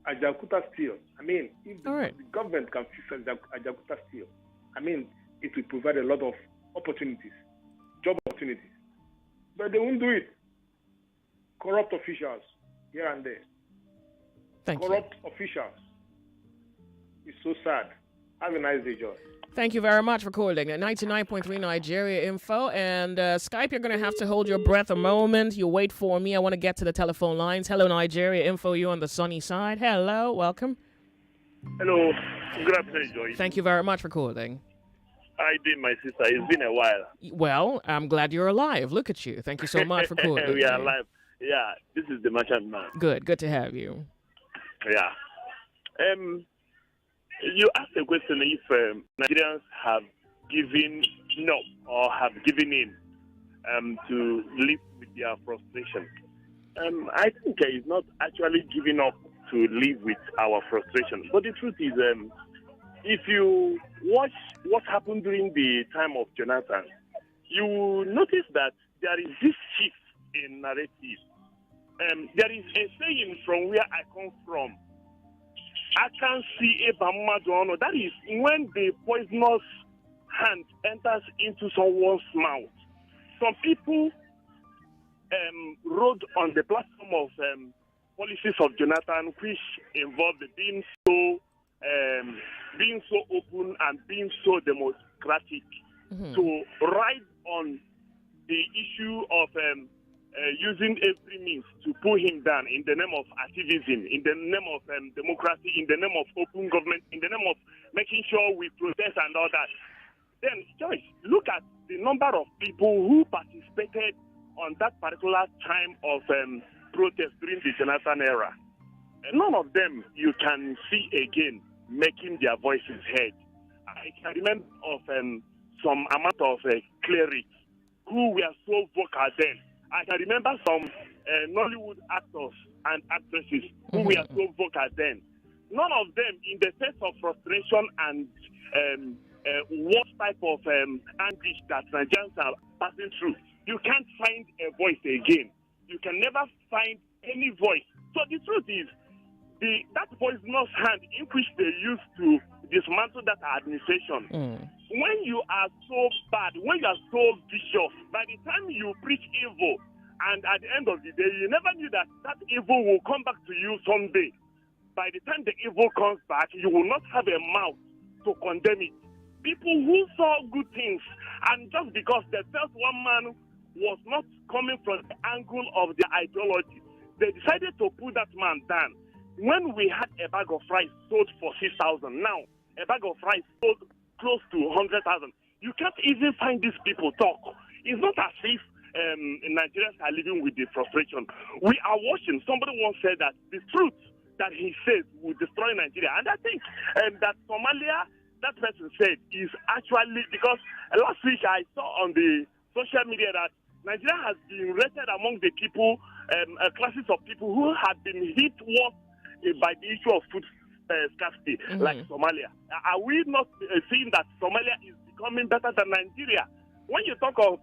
Ajakuta Steel, if the government can fix Ajakuta Steel, it will provide a lot of opportunities, job opportunities. But they won't do it. Corrupt officials here and there. Corrupt officials. It's so sad. Have a nice day, Joyce. Thank you very much for calling. 99.3 Nigeria Info. And Skype, you're going to have to hold your breath a moment. You wait for me. I want to get to the telephone lines. Hello, Nigeria Info. You on the sunny side. Hello. Welcome. Hello. Good afternoon, Joyce. Thank you very much for calling. I did, my sister. It's been a while. Well, I'm glad you're alive. Look at you. Thank you so much for calling. We are alive. Yeah, this is the merchant man. Good to have you. Yeah. You asked a question if Nigerians have given up or have given in to live with their frustration. I think it's not actually giving up to live with our frustration. But the truth is, if you watch what happened during the time of Jonathan, you will notice that there is this shift in narrative. There is a saying from where I come from. I can see a bamadono. That is when the poisonous hand enters into someone's mouth. Some people rode on the platform of policies of Jonathan, which involved being so open and being so democratic, to ride on the issue of using every means to pull him down in the name of activism, in the name of democracy, in the name of open government, in the name of making sure we protest and all that. Then, Joyce, look at the number of people who participated on that particular time of protest during the Jonathan era. None of them you can see again making their voices heard. I can remember of some amount of clerics who were so vocal then. I can remember some Nollywood actors and actresses who were so vocal then. None of them, in the face of frustration and what type of anguish that Nigerians are passing through, you can't find a voice again. You can never find any voice. So the truth is, that poisonous hand in which they used to dismantle that administration, when you are so bad, when you are so vicious, by the time you preach evil, and at the end of the day, you never knew that evil will come back to you someday. By the time the evil comes back, you will not have a mouth to condemn it. People who saw good things, and just because they felt one man was not coming from the angle of their ideology, they decided to put that man down. When we had a bag of rice sold for 6,000, now a bag of rice sold close to 100,000. You can't even find these people talk. It's not as if Nigerians are living with the frustration. We are watching. Somebody once said that the truth that he says will destroy Nigeria. And I think that Somalia, that person said, is actually, because last week I saw on the social media that Nigeria has been rated among the people, classes of people who have been hit worse by the issue of food scarcity, like Somalia. Are we not seeing that Somalia is becoming better than Nigeria? When you talk of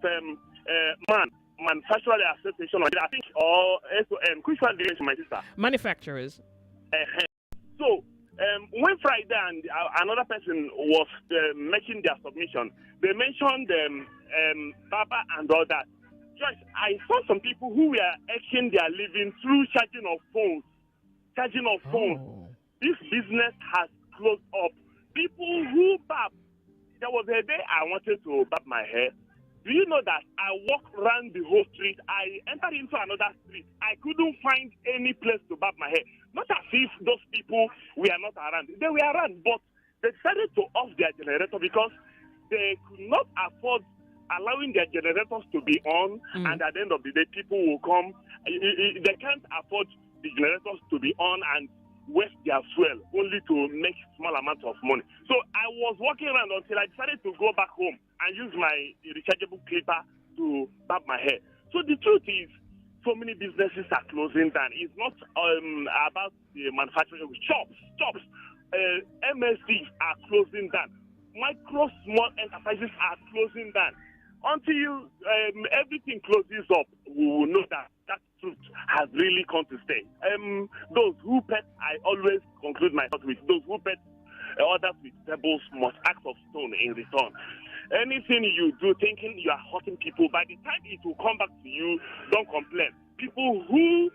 manufacturer association, I think, or SOM, which one did you, my sister? Manufacturers. So, when Friday and another person was making their submission, they mentioned Baba and all that. Joyce, I saw some people who were earning their living through charging of phones. This business has closed up. People who barb, there was a day I wanted to barb my hair. Do you know that I walked around the whole street? I entered into another street. I couldn't find any place to barb my hair. Not as if those people were not around. They were around, but they decided to off their generator because they could not afford allowing their generators to be on, and at the end of the day, people will come. They can't afford the generators to be on and waste their fuel only to make small amounts of money. So I was walking around until I decided to go back home and use my rechargeable clipper to barb my hair. So the truth is, so many businesses are closing down. It's not about the manufacturing shops. MSCs are closing down. Micro, small enterprises are closing down. Until everything closes up, we will know that truth has really come to stay. Those who pet, I always conclude my thought with, those who pet others with pebbles must act of stone in return. Anything you do thinking you are hurting people, by the time it will come back to you, don't complain. People who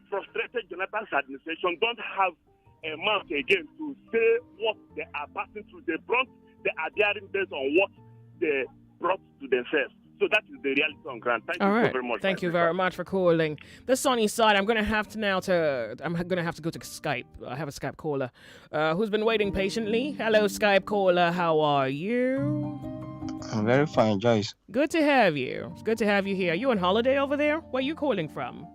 frustrated Jonathan's administration don't have a mouth again to say what they are passing through. They are bearing based on what they brought to themselves. So that is the reality on ground. Thank you so very much. Thank you very much for calling. The sunny side. I'm going to have to go to Skype. I have a Skype caller who's been waiting patiently. Hello, Skype caller. How are you? I'm very fine, Joyce. Good to have you. It's good to have you here. Are you on holiday over there? Where are you calling from?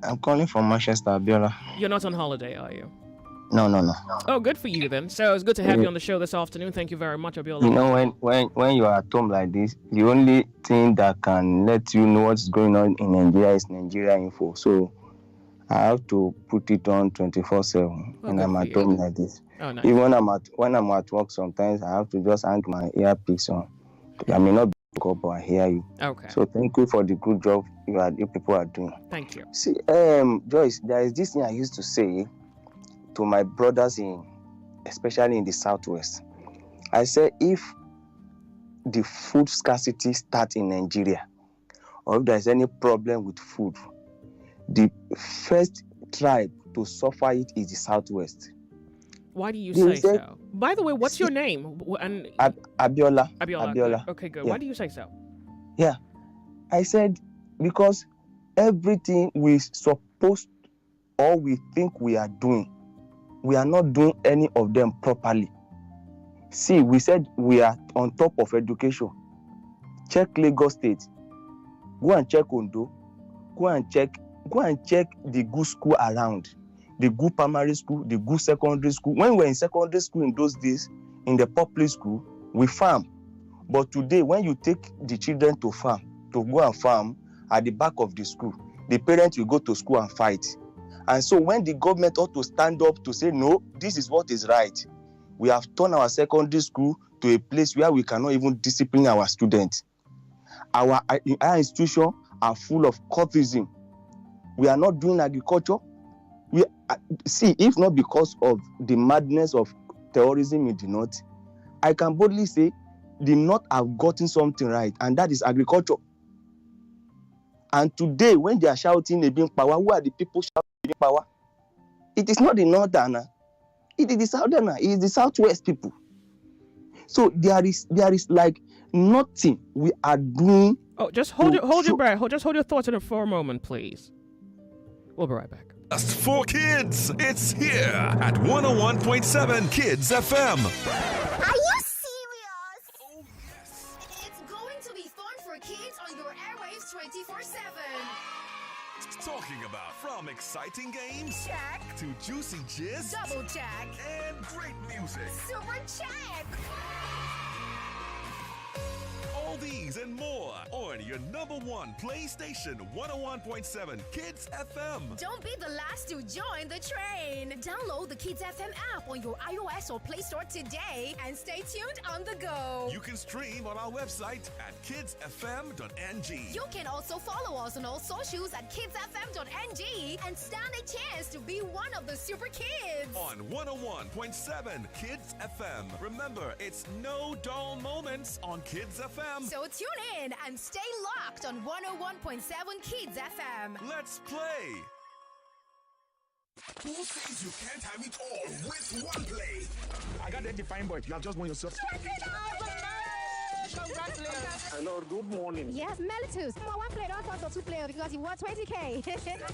I'm calling from Manchester, Abiola. You're not on holiday, are you? No. Oh, good for you then. So it's good to have you on the show this afternoon. Thank you very much, Abiola. You know, when you are at home like this, the only thing that can let you know what's going on in Nigeria is Nigeria Info. So I have to put it on 24/7 when I'm at home like this. Oh, nice. Even when I'm at work, sometimes I have to just hang my earpiece on. I may not be able to, but I hear you. Okay. So thank you for the good job you people are doing. Thank you. See, Joyce, there is this thing I used to say to my brothers especially in the Southwest. I said, if the food scarcity starts in Nigeria, or if there's any problem with food, the first tribe to suffer it is the Southwest. Why do you say so? By the way, what's your name? Abiola. Abiola. Okay, good. Yeah. Why do you say so? Yeah. I said, because everything we supposed or we think we are doing, we are not doing any of them properly. See, we said we are on top of education. Check Lagos State. Go and check Ondo. Go and check the good school around. The good primary school, the good secondary school. When we were in secondary school in those days, in the public school, we farm. But today, when you take the children to go and farm at the back of the school, the parents will go to school and fight. And so when the government ought to stand up to say, no, this is what is right, we have turned our secondary school to a place where we cannot even discipline our students. Our institutions are full of cultism. We are not doing agriculture. See, if not because of the madness of terrorism in the North, I can boldly say the North have gotten something right, and that is agriculture. And today, when they are shouting about power, who are the people shouting about power? It is not the Northerner. It is the Southerner. It is the Southwest people. So there is like nothing we are doing. Oh, just hold your breath. Just hold your thoughts in it for a moment, please. We'll be right back. Just for kids, it's here at 101.7 Kids FM. Are you serious? Oh, yes. It's going to be fun for kids on your airwaves 24/7. Talking about from exciting games Check. to juicy gist, Double check. and great music. Super check. All these and more on your number one PlayStation 101.7 Kids FM. Don't be the last to join the train. Download the Kids FM app on your iOS or Play Store today and stay tuned on the go. You can stream on our website at kidsfm.ng. You can also follow us on all socials at kidsfm.ng and stand a chance to be one of the super kids. On 101.7 Kids FM. Remember, it's no dull moments on Kids FM. So tune in and stay locked on 101.7 Kids FM. Let's play. Who says you can't have it all with one play? I got that defined, but you have just won yourself. Hello, good morning. Yes, Melitus. One player, don't cost or 2 players because you won 20K.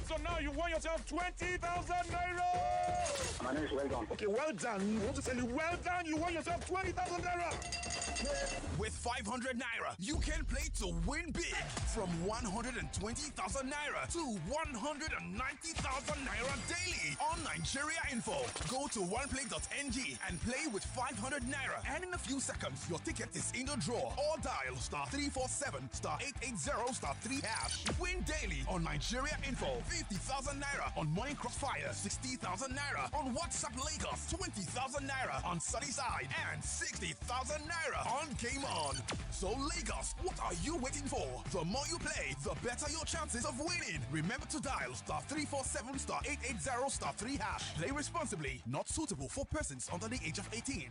So now you won yourself 20,000 naira. My name is Well Done. Okay, well done. You want to tell you well done. You won yourself 20,000 naira. With 500 naira, you can play to win big. From 120,000 naira to 190,000 naira daily on Nigeria Info. Go to oneplay.ng and play with 500 naira. And in a few seconds, your ticket is in the draw. Or dial *347 *880 *3#. Win daily on Nigeria Info. 50,000 naira on Morning Crossfire. 60,000 naira on WhatsApp Lagos. 20,000 naira on Sunnyside. And 60,000 naira on Game On. So Lagos, what are you waiting for? The more you play, the better your chances of winning. Remember to dial *347 *880 *3#. Play responsibly. Not suitable for persons under the age of 18.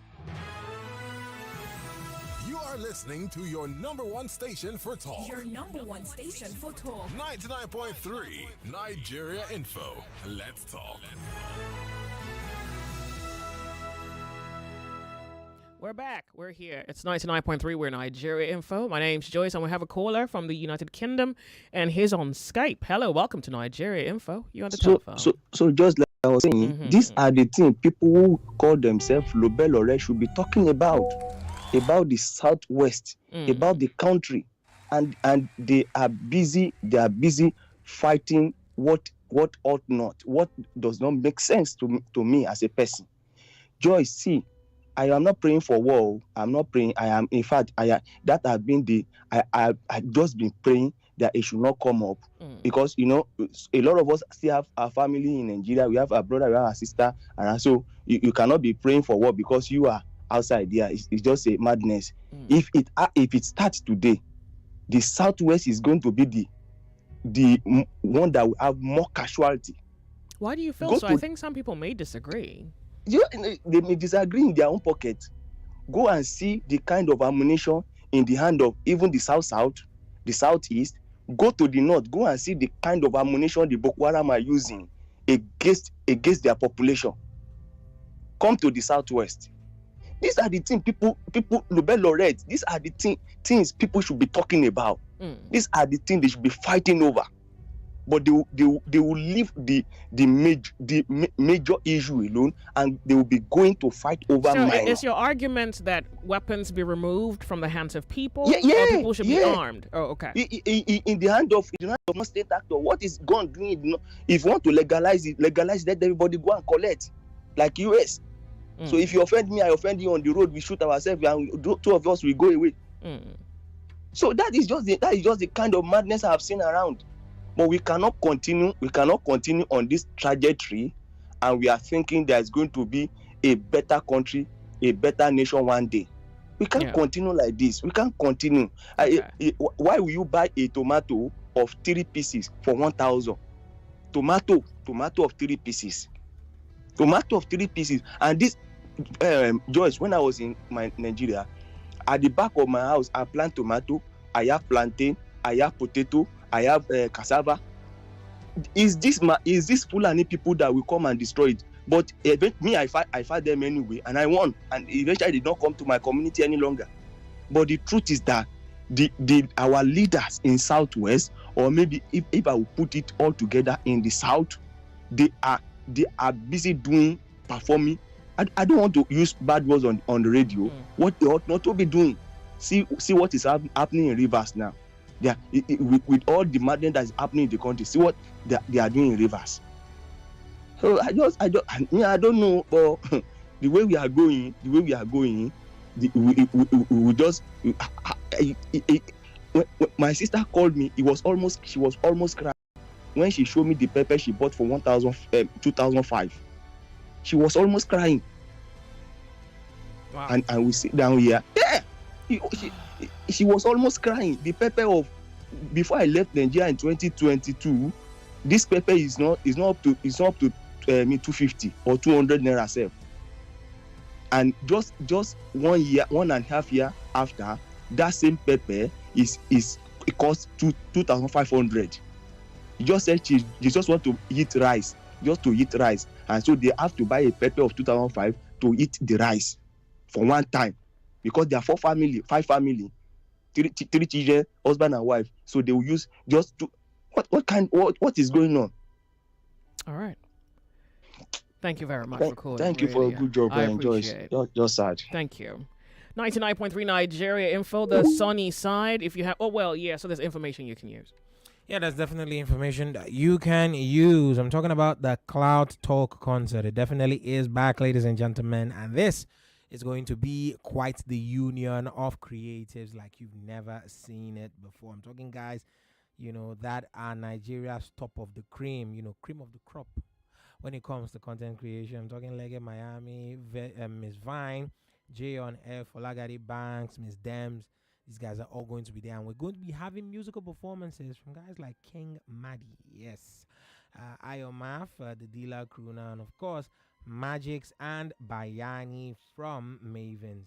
You are listening to your number one station for talk. Your number one station for talk. 99.3 Nigeria Info. Let's talk. We're back. We're here. It's 99.3. We're Nigeria Info. My name's Joyce, and we have a caller from the United Kingdom, and he's on Skype. Hello, welcome to Nigeria Info. You on the telephone? So just like I was saying, these are the things people who call themselves Lobelore should be talking about the Southwest, about the country, and they are busy fighting what ought not, what does not make sense to me as a person. Joyce, see, I am not praying for war. I'm not praying. I am, in fact, I just been praying that it should not come up, because a lot of us still have our family in Nigeria. We have our brother, we have our sister, and so you cannot be praying for war because you are outside there. It's just a madness. If it starts today, the Southwest is going to be the one that will have more casualty. Why do you feel so? I think some people may disagree. They may disagree in their own pocket. Go and see the kind of ammunition in the hand of even the South, the Southeast. Go to the North. Go and see the kind of ammunition the Boko Haram are using against their population. Come to the Southwest. These are the things people Lobelore. These are the things people should be talking about. These are the things they should be fighting over. But they will leave the major issue alone, and they will be going to fight over minor. So is your argument that weapons be removed from the hands of people? Yeah, or people should be armed? Oh, okay. In the hand of no state actor, what is God doing? If you want to legalize it, let everybody go and collect, like US. So if you offend me, I offend you on the road, we shoot ourselves, and two of us will go away. So that is just the kind of madness I have seen around. But we cannot continue on this trajectory, and we are thinking there's going to be a better country, a better nation one day. We can't continue like this. We can't continue. Okay. Why will you buy a tomato of 3 pieces for 1,000? Tomato of 3 pieces. Tomato of 3 pieces. And this, Joyce, when I was in Nigeria, at the back of my house, I plant tomato, I have plantain, I have potato, I have cassava. Is this Fulani people that will come and destroy it? But I fight them anyway, and I won. And eventually, they don't come to my community any longer. But the truth is that our leaders in Southwest, or maybe if I will put it all together in the South, they are busy performing. I don't want to use bad words on the radio. What they ought not to be doing. See what is happening in Rivers now. With all the madness that is happening in the country, see what they are doing in Rivers. So I don't know, but the way we are going, my sister called me. She was almost crying when she showed me the pepper she bought for 2005. She was almost crying. Wow. And we sit down here. Yeah, she was almost crying. The pepper of before I left Nigeria in 2022, this pepper is not up to 250 or 200 naira self. And just 1 year, 1.5 years after, that same pepper it costs 2,500. She just said she just want to eat rice, and so they have to buy a pepper of 2,500 to eat the rice for one time, because there are 5 family. three children, husband and wife. So they will use just to what is going on? All right. Thank you very much for calling. Thank you for a good job, I Joyce. appreciate You're sad. Thank you. 99.3 Nigeria info, the sunny side. If you have, so there's information you can use. Yeah, that's definitely information that you can use. I'm talking about the Cloud Talk concert. It definitely is back, ladies and gentlemen. And this is going to be quite the union of creatives like you've never seen it before. I'm talking guys, that are Nigeria's top of the cream, cream of the crop when it comes to content creation. I'm talking Lege Miami, Miss Vine, Jay on F, Olagadi Banks, Miss Dems. These guys are all going to be there, and we're going to be having musical performances from guys like King Maddie, yes, Iomaf, the Dealer Crooner, and of course, Magix and Bayani from Mavens.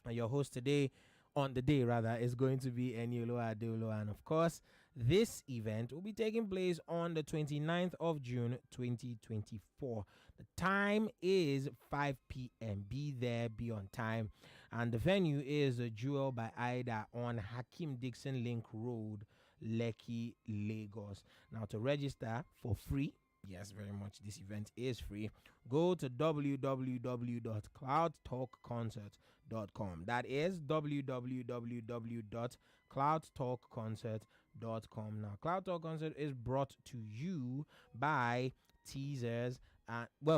And your host today, on the day rather, is going to be Eniolo Adeolo, and of course, this event will be taking place on the 29th of June, 2024. The time is 5 p.m. Be there, be on time. And the venue is Jewel by Ida on Hakim Dixon Link Road, Lekki, Lagos. Now, to register for free, yes, very much, this event is free, go to www.cloudtalkconcert.com. That is www.cloudtalkconcert.com. Now, Cloud Talk Concert is brought to you by Teasers.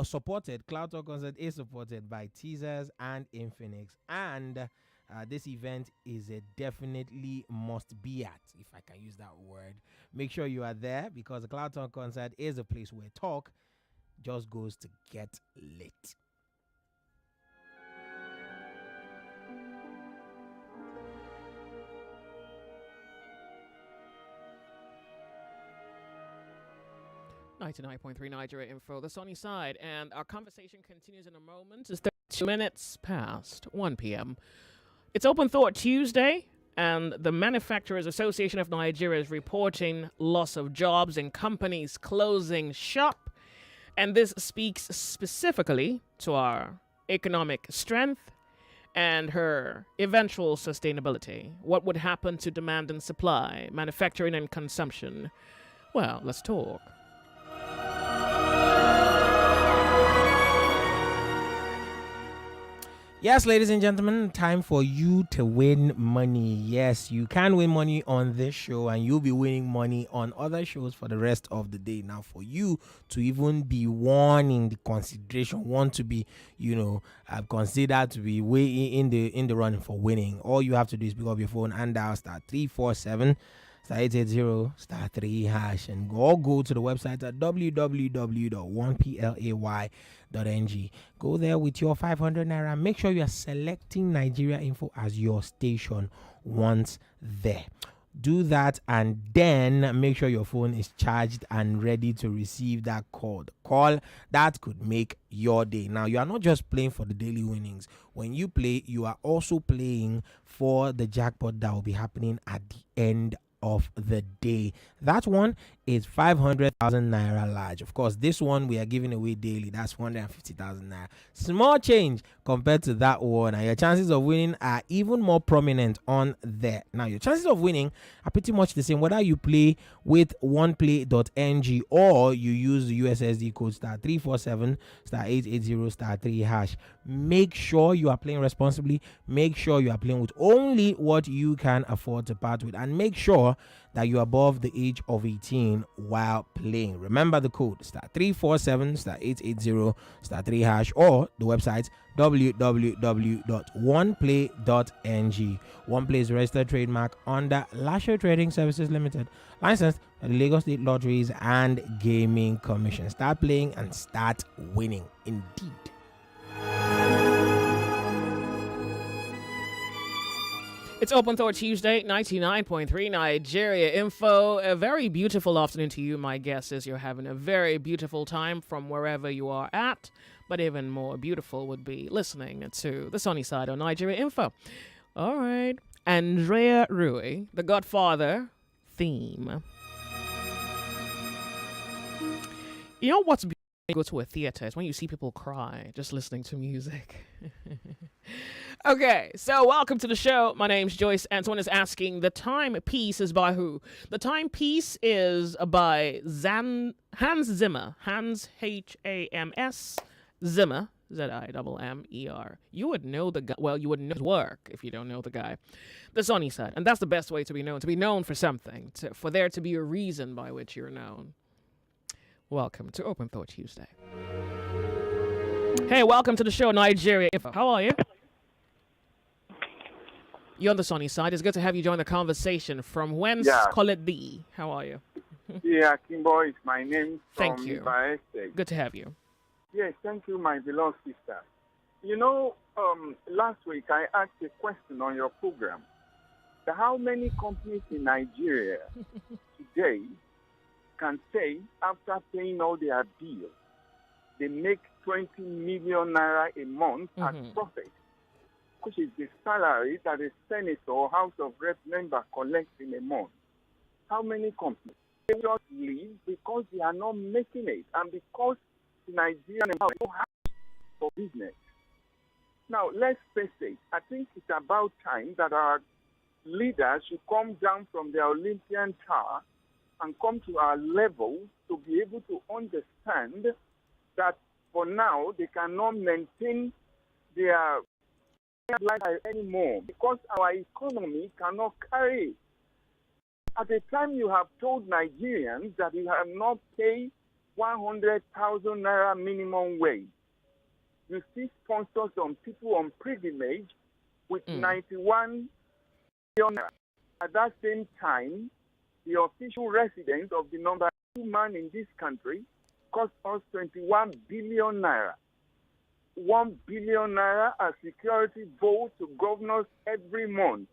Supported. Cloud Talk Concert is supported by Teasers and Infinix. And this event is a definitely must be at, if I can use that word. Make sure you are there, because the Cloud Talk Concert is a place where talk just goes to get lit. .3 Nigeria info, the sunny side, and our conversation continues in a moment. It's 32 minutes past 1 p.m. It's Open Thought Tuesday, and the Manufacturers Association of Nigeria is reporting loss of jobs and companies closing shop, and this speaks specifically to our economic strength and her eventual sustainability. What would happen to demand and supply, manufacturing and consumption? Well, let's talk. Yes, ladies and gentlemen, time for you to win money. Yes, you can win money on this show, and you'll be winning money on other shows for the rest of the day. Now, for you to even be in the consideration, want to be, considered to be way in the running for winning, all you have to do is pick up your phone and dial *347 *880 *3# and go to the website at www.1play.ng. Go there with your 500 naira. Make sure you are selecting Nigeria Info as your station once there. Do that, and then make sure your phone is charged and ready to receive that call. The call that could make your day. Now, you are not just playing for the daily winnings. When you play, you are also playing for the jackpot that will be happening at the end of the day. That one is 500,000 naira large. Of course, this one we are giving away daily. That's 150,000 naira. Small change compared to that one, and your chances of winning are even more prominent on there. Now, your chances of winning are pretty much the same whether you play with oneplay.ng or you use the USSD code *347 *880 *3#. Make sure you are playing responsibly. Make sure you are playing with only what you can afford to part with, and make sure that you're above the age of 18 while playing. Remember the code *347 *880 *3# or the website www.oneplay.ng. OnePlay is a registered trademark under Lasher Trading Services Limited, licensed by the Lagos State Lotteries and Gaming Commission. Start playing and start winning. Indeed. It's Open Thought Tuesday, 99.3 Nigeria Info. A very beautiful afternoon to you. My guess is you're having a very beautiful time from wherever you are at. But even more beautiful would be listening to the sunny side on Nigeria Info. All right. Andrea Rui, the Godfather theme. You know what's beautiful you go to a theater, it's when you see people cry just listening to music. Okay, so welcome to the show. My name's Joyce, and someone is asking, the timepiece is by who? The timepiece is by Hans Zimmer. Hans, H-A-M-S, Zimmer, Z-I-M-M-E-R. You would know the guy. Well, you would know his work if you don't know the guy. The Sunny Side. And that's the best way to be known for something, for there to be a reason by which you're known. Welcome to Open Thought Tuesday. Hey, welcome to the show, Nigeria. How are you? You're on the Sunny Side. It's good to have you join the conversation. From whence call it thee? How are you? Yeah, Kimbo is my name. Thank you. Ibadan State. Good to have you. Yes, thank you, my beloved sister. You know, last week I asked a question on your program. How many companies in Nigeria today can say after paying all their bills, they make 20 million naira a month as profit, which is the salary that a senator or House of Rep member collects in a month? How many companies? They just leave because they are not making it, and because the Nigerian employees don't have for business. Now, let's face it, I think it's about time that our leaders should come down from their Olympian tower and come to our level to be able to understand that for now they cannot maintain their life anymore because our economy cannot carry it. At the time you have told Nigerians that you have not paid 100,000 naira minimum wage, you see sponsors on people on privilege with 91 million naira. At that same time, the official residence of the number 2 man in this country cost us 21 billion naira. 1 billion naira as security vote to governors every month,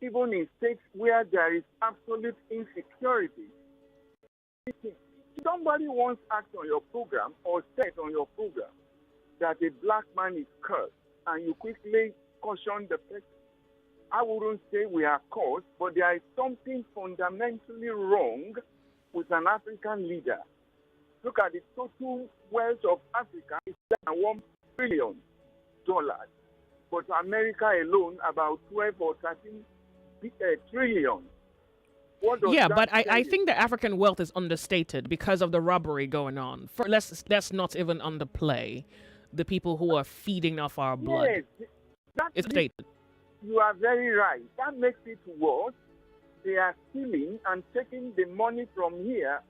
even in states where there is absolute insecurity. If somebody once asked on your program or said on your program that a black man is cursed, and you quickly caution the person, I wouldn't say we are cursed, but there is something fundamentally wrong with an African leader. Look at the total wealth of Africa is $1 trillion, but America alone about 12 or 13 trillion. Yeah, but I think the African wealth is understated because of the robbery going on. Let's not even underplay the people who are feeding off our blood. Yes, it's stated. You are very right. That makes it worse. They are stealing and taking the money from here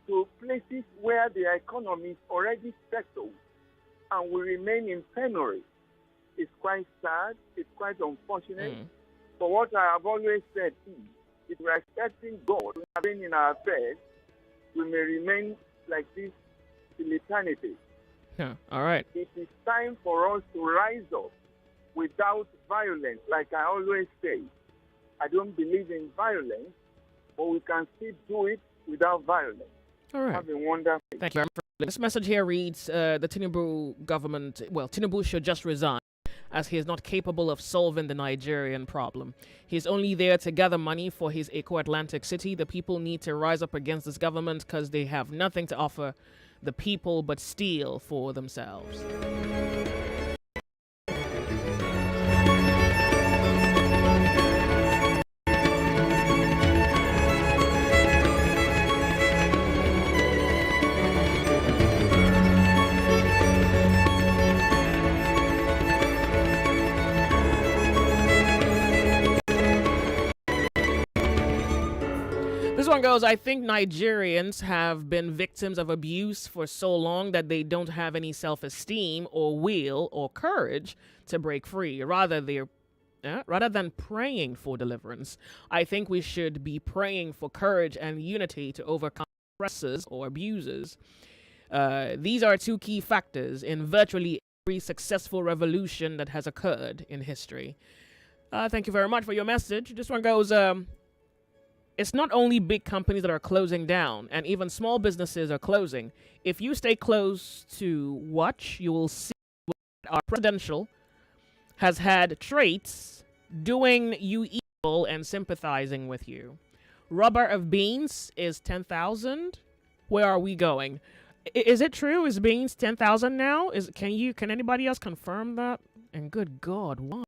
to places where their economy is already settled, and we remain in penury. It's quite sad. It's quite unfortunate. But what I have always said is, if we are expecting God to intervene in our affairs, we may remain like this till eternity. Yeah, all right. It is time for us to rise up without violence. Like I always say, I don't believe in violence, but we can still do it without violence. All right. Have a wonderful day. Thank you very much. This message here reads, the Tinubu government, Tinubu should just resign, as he is not capable of solving the Nigerian problem. He is only there to gather money for his Eco-Atlantic city. The people need to rise up against this government because they have nothing to offer the people but steal for themselves. This one goes, I think Nigerians have been victims of abuse for so long that they don't have any self-esteem or will or courage to break free. Rather than praying for deliverance, I think we should be praying for courage and unity to overcome oppressors or abusers. These are two key factors in virtually every successful revolution that has occurred in history. Thank you very much for your message. This one goes, it's not only big companies that are closing down, and even small businesses are closing. If you stay close to watch, you will see our presidential has had traits doing you evil and sympathizing with you. Rubber of beans is 10,000. Where are we going? Is it true? Is beans 10,000 now? Can anybody else confirm that? And good God, why?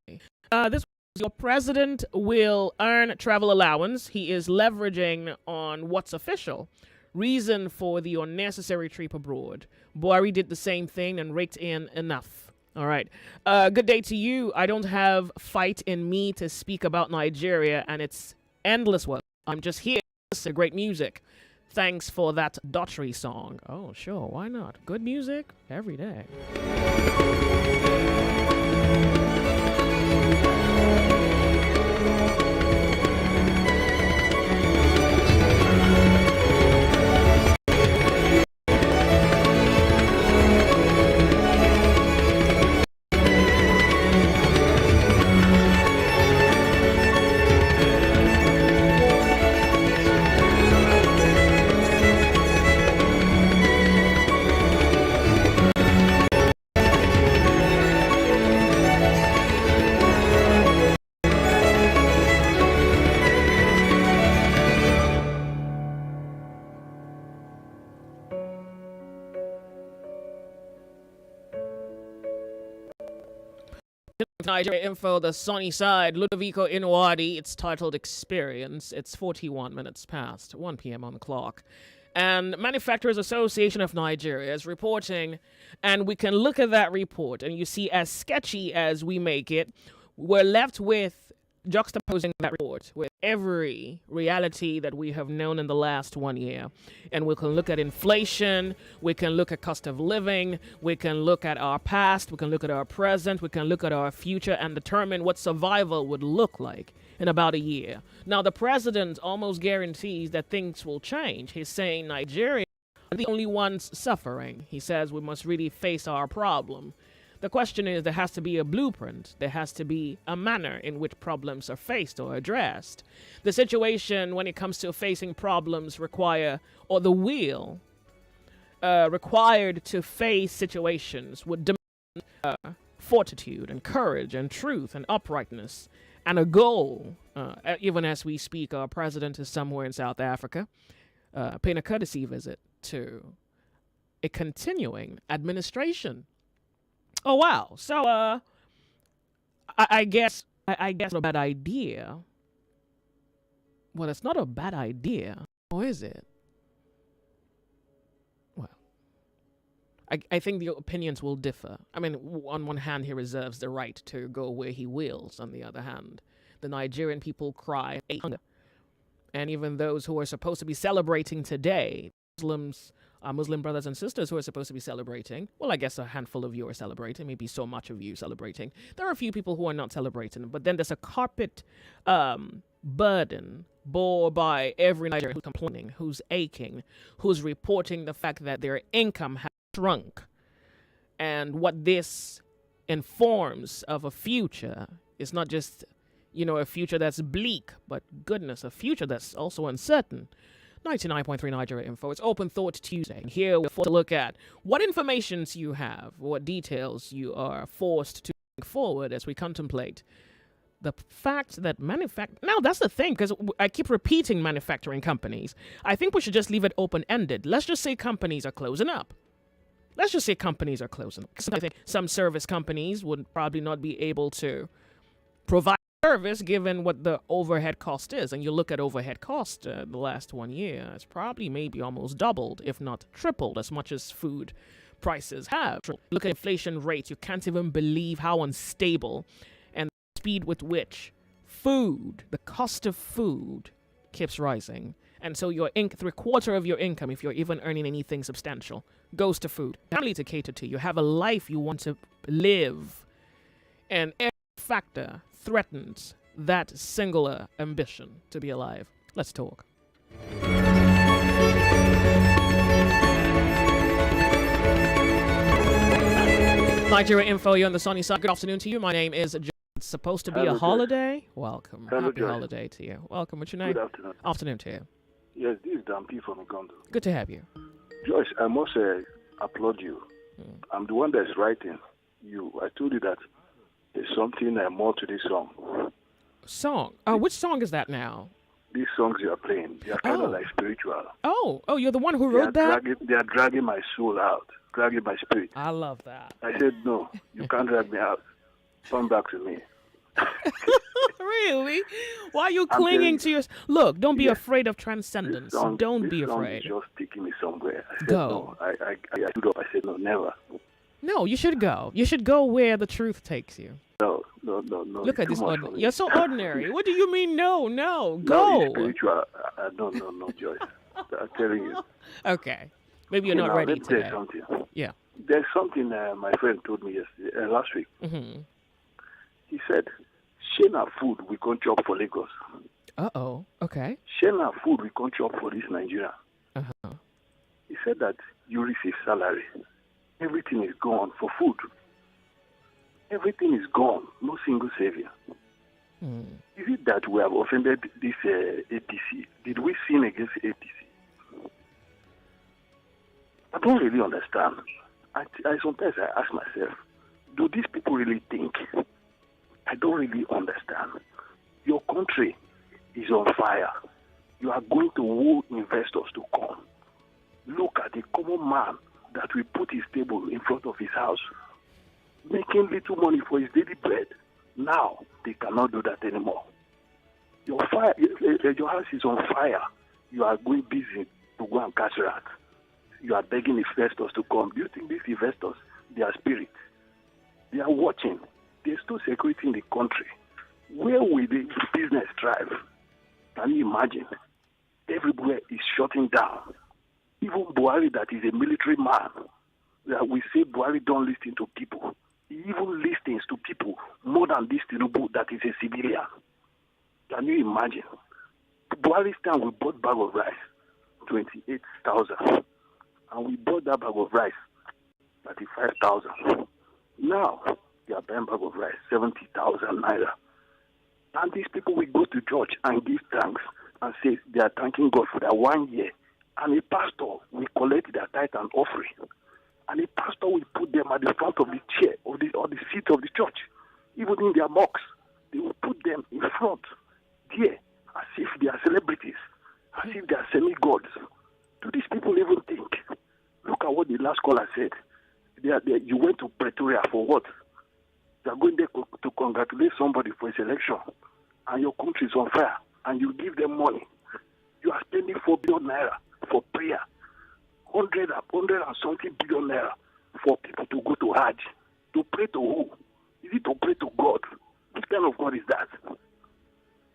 This your president will earn travel allowance. He is leveraging on what's official. Reason for the unnecessary trip abroad. Buhari did the same thing and raked in enough. All right. Good day to you. I don't have fight in me to speak about Nigeria and its endless work. I'm just here to listen to great music. Thanks for that Daughtry song. Oh, sure. Why not? Good music every day. Nigeria info, the sunny side, Ludovico Inuadi. It's titled Experience. It's 41 minutes past 1 p.m. on the clock. And Manufacturers Association of Nigeria is reporting, and we can look at that report, and you see, as sketchy as we make it, we're left with juxtaposing that report with every reality that we have known in the last 1 year. And we can look at inflation, we can look at cost of living, we can look at our past, we can look at our present, we can look at our future and determine what survival would look like in about a year. Now, the president almost guarantees that things will change. He's saying Nigeria are the only ones suffering. He says we must really face our problem. The question is, there has to be a blueprint. There has to be a manner in which problems are faced or addressed. The situation when it comes to facing problems require, or the will required to face situations would demand fortitude and courage and truth and uprightness and a goal. Even as we speak, our president is somewhere in South Africa, paying a courtesy visit to a continuing administration. Oh, wow. So, I guess it's not a bad idea. Well, it's not a bad idea, or is it? Well, I think the opinions will differ. I mean, on one hand, he reserves the right to go where he wills. On the other hand, the Nigerian people cry hunger. And even those who are supposed to be celebrating today, Muslim brothers and sisters who are supposed to be celebrating. Well, I guess a handful of you are celebrating, maybe so much of you celebrating. There are a few people who are not celebrating, but then there's a carpet burden bore by every Nigerian who's complaining, who's aching, who's reporting the fact that their income has shrunk. And what this informs of a future is not just, a future that's bleak, but goodness, a future that's also uncertain. 99.3 Nigeria Info. It's Open Thought Tuesday. Here we're forced to look at what informations you have, what details you are forced to bring forward as we contemplate the fact that now that's the thing, because I keep repeating manufacturing companies. I think we should just leave it open-ended. Let's just say companies are closing up. Let's just say companies are closing up. I think some service companies would probably not be able to provide service given what the overhead cost is. And you look at overhead cost the last 1 year, it's probably maybe almost doubled, if not tripled, as much as food prices have. Look at inflation rates. You can't even believe how unstable and the speed with which the cost of food keeps rising. And so your 3/4 of your income, if you're even earning anything substantial, goes to food. Family to cater to. You have a life you want to live. And every factor threatens that singular ambition to be alive. Let's talk. Nigeria Info, you're on the sunny side. Good afternoon to you. My name is Joyce. It's supposed to be a holiday. Welcome. Happy holiday to you. Welcome. What's your name? Good afternoon. Afternoon to you. Yes, this is Dan P. from Ugondo. Good to have you. Joyce, I must applaud you. I'm the one that's writing you. I told you that there's something more to this song. Song? Which song is that now? these songs you are playing, they are kind of like spiritual. Oh, you're the one who wrote that? They are dragging my soul out, dragging my spirit. I love that. I said, no, you can't drag me out. Come back to me. Really? Why are you clinging to your... Look, don't be afraid of transcendence. Don't be afraid. This song is just taking me somewhere. I said, go. No. I stood up. I said, no, never. No, you should go. You should go where the truth takes you. No. Look at this. You're so ordinary. What do you mean, no? Go. No, it's spiritual. No, Joyce. I'm telling you. Okay. Maybe you're not ready today. There's something. Yeah. There's something my friend told me yesterday, last week. Mm-hmm. He said, Shena food we can't chop for Lagos. Uh-oh. Okay. Shena food we can't chop for this Nigeria. Uh-huh. He said that you receive salary. Everything is gone for food. Everything is gone. No single savior. Is it that we have offended this APC? Did we sin against APC? I don't really understand. I sometimes I ask myself, do these people really think? I don't really understand. Your country is on fire. You are going to woo investors to come. Look at the common man that will put his table in front of his house, making little money for his daily bread. Now, they cannot do that anymore. Your house is on fire. You are going busy to go and catch rats. You are begging investors to come. Do you think these investors, they are spirits? They are watching. There's no security in the country. Where will the business thrive? Can you imagine? Everywhere is shutting down. Even Buhari, that is a military man, that we say Buhari don't listen to people. He even listens to people more than this Tinubu, that is a civilian. Can you imagine? Buhari's time, we bought bag of rice, 28,000. And we bought that bag of rice, 35,000. Now, they are buying bag of rice, 70,000 naira. And these people will go to church and give thanks and say they are thanking God for that 1 year. And a pastor will collect their tithe and offering. And a pastor will put them at the front of the chair or the seat of the church. Even in their mosques, they will put them in front there as if they are celebrities, as if they are semi-gods. Do these people even think? Look at what the last caller said. You went to Pretoria for what? You are going there to congratulate somebody for his election, and your country is on fire, and you give them money. You are spending 4 billion naira for prayer, 100 and something billion naira for people to go to Hajj. To pray to who? Is it to pray to God? What kind of God is that?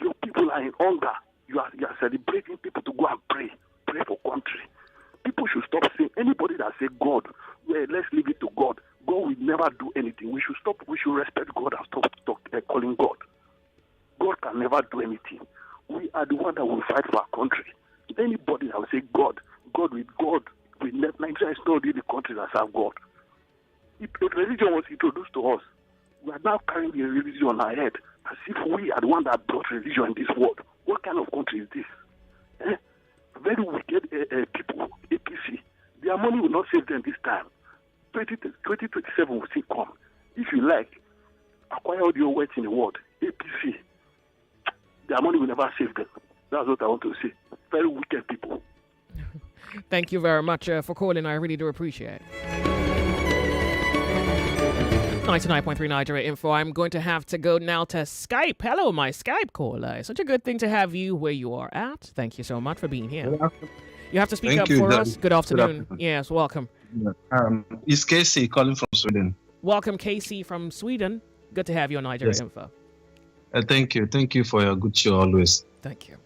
Your people are in hunger. You are celebrating people to go and pray for country. People should stop saying, anybody that say God, well, let's leave it to God. God will never do anything. We should stop. We should respect God and stop calling God. God can never do anything. We are the one that will fight for our country. Anybody that will say God, Nigeria is not really the country that serve God. If religion was introduced to us, we are now carrying the religion on our head as if we are the one that brought religion in this world. What kind of country is this? Very wicked people, APC. Their money will not save them this time. 2027 will still come. If you like, acquire all your wealth in the world, APC. Their money will never save them. That's what I want to say. Very wicked people. Thank you very much for calling. I really do appreciate it. 99.3 Nigeria Info. I'm going to have to go now to Skype. Hello, my Skype caller. Such a good thing to have you where you are at. Thank you so much for being here. You have to speak up for us. Good afternoon. Yes, welcome. It's Casey calling from Sweden. Welcome, Casey from Sweden. Good to have you on Nigeria Info. Thank you. Thank you for your good show always. Thank you.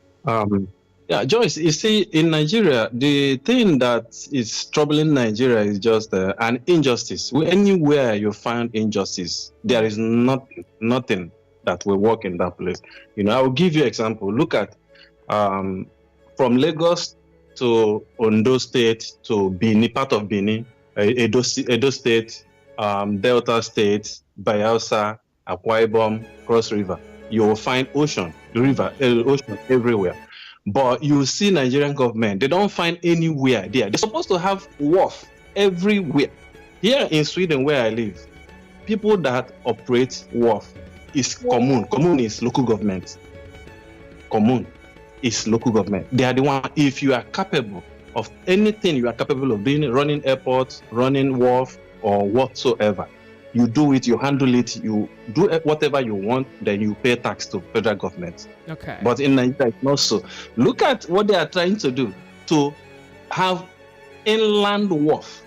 Joyce, you see, in Nigeria, the thing that is troubling Nigeria is just an injustice. Anywhere you find injustice, there is nothing that will work in that place. I will give you an example. Look at from Lagos to Ondo State to Benin, part of Benin, Edo State, Delta State, Bayelsa, Akwa Ibom, Cross River. You will find ocean everywhere. But you see Nigerian government, they don't find anywhere there. They're supposed to have wharf everywhere. Here in Sweden, where I live, people that operate wharf is commune. Commune is local government. Commune. is local government. They are the one. If you are capable of anything, you are capable of doing, running airports, running wharf, or whatsoever. You do it, you handle it, you do whatever you want, then you pay tax to federal government. Okay. But in Nigeria, it's not so. Look at what they are trying to do, to have inland wharf,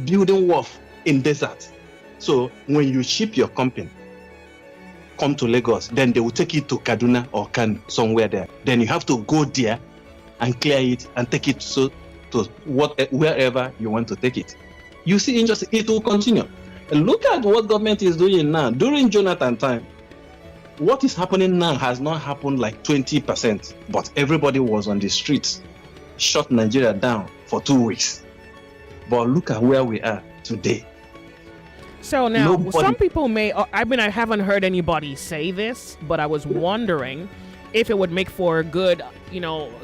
building wharf in desert. So when you ship your company, come to Lagos, then they will take it to Kaduna or somewhere there. Then you have to go there and clear it and take it to wherever you want to take it. You see injustice, it will continue. And look at what government is doing now. During Jonathan time, what is happening now has not happened like 20%, but everybody was on the streets, shut Nigeria down for 2 weeks. But look at where we are today. So now, some people may, I haven't heard anybody say this, but I was wondering if it would make for a good,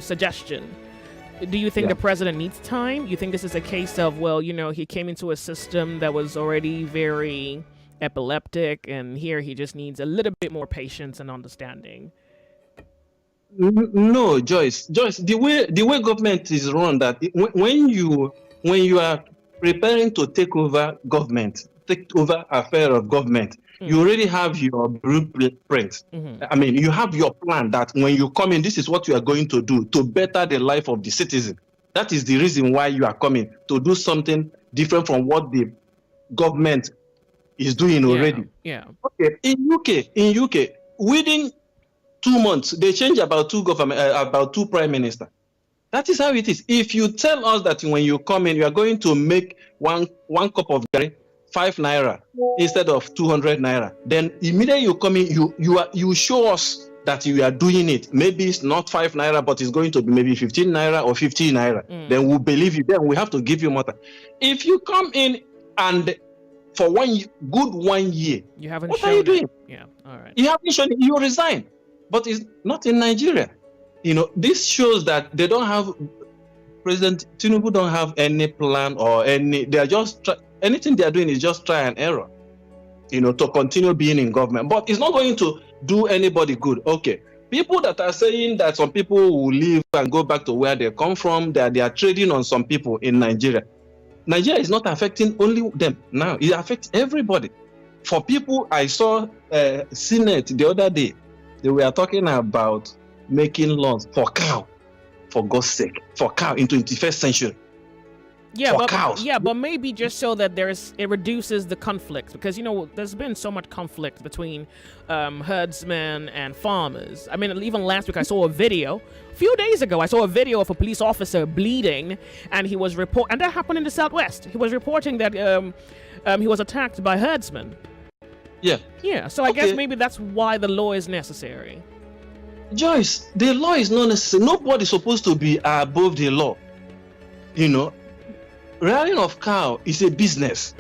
suggestion. Do you think the president needs time? You think this is a case of, he came into a system that was already very epileptic, and here he just needs a little bit more patience and understanding? No, Joyce, the way government is run, that when you are preparing to take over affair of government, you already have your blueprint. I mean, you have your plan that when you come in, this is what you are going to do to better the life of the citizen. That is the reason why you are coming, to do something different from what the government is doing already. Yeah. Okay. In UK, within 2 months, they change about two prime ministers. That is how it is. If you tell us that when you come in, you are going to make one cup of curry 5 naira instead of 200 naira, then immediately you come in, you show us that you are doing it. Maybe it's not 5 naira, but it's going to be maybe 15 naira or 15 naira. Then we'll believe you. Then we have to give you more time. If you come in and for 1 year, you haven't what are you doing? Yeah, all right. You haven't shown it. You resign. But it's not in Nigeria. This shows that they don't have, President Tinubu don't have any plan or any, they are just, anything they are doing is just try and error, to continue being in government. But it's not going to do anybody good. Okay. People that are saying that some people will leave and go back to where they come from, that they are trading on some people in Nigeria. Nigeria is not affecting only them now. It affects everybody. For people, I saw Senate the other day, they were talking about making laws for cow, for God's sake, for cow in 21st century. But maybe just so that it reduces the conflict, because there's been so much conflict between herdsmen and farmers. I mean, even last week a few days ago I saw a video of a police officer bleeding, and he was and that happened in the Southwest. He was reporting that he was attacked by herdsmen. Yeah. So I guess maybe that's why the law is necessary. Joyce, the law is not necessary. Nobody's supposed to be above the law. Rearing of cow is a business.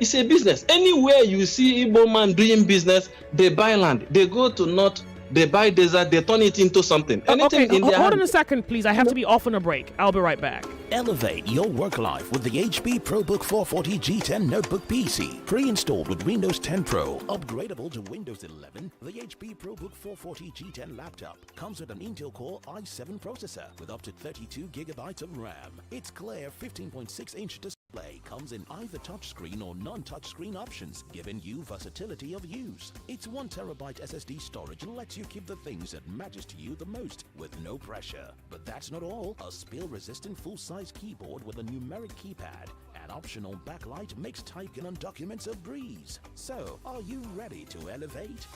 It's a business. Anywhere you see Igbo man doing business, they buy land. They go to north, they buy desert, they turn it into something. Hold on a second, please. I have to be off on a break. I'll be right back. Elevate your work life with the HP ProBook 440 G10 Notebook PC. Pre-installed with Windows 10 Pro. Upgradable to Windows 11, the HP ProBook 440 G10 laptop comes with an Intel Core i7 processor with up to 32 gigabytes of RAM. Its clear 15.6-inch display comes in either touchscreen or non-touchscreen options, giving you versatility of use. Its 1 terabyte SSD storage lets you keep the things that matters to you the most with no pressure. But that's not all. A spill-resistant full-size keyboard with a numeric keypad and optional backlight makes typing on documents a breeze. So, are you ready to elevate?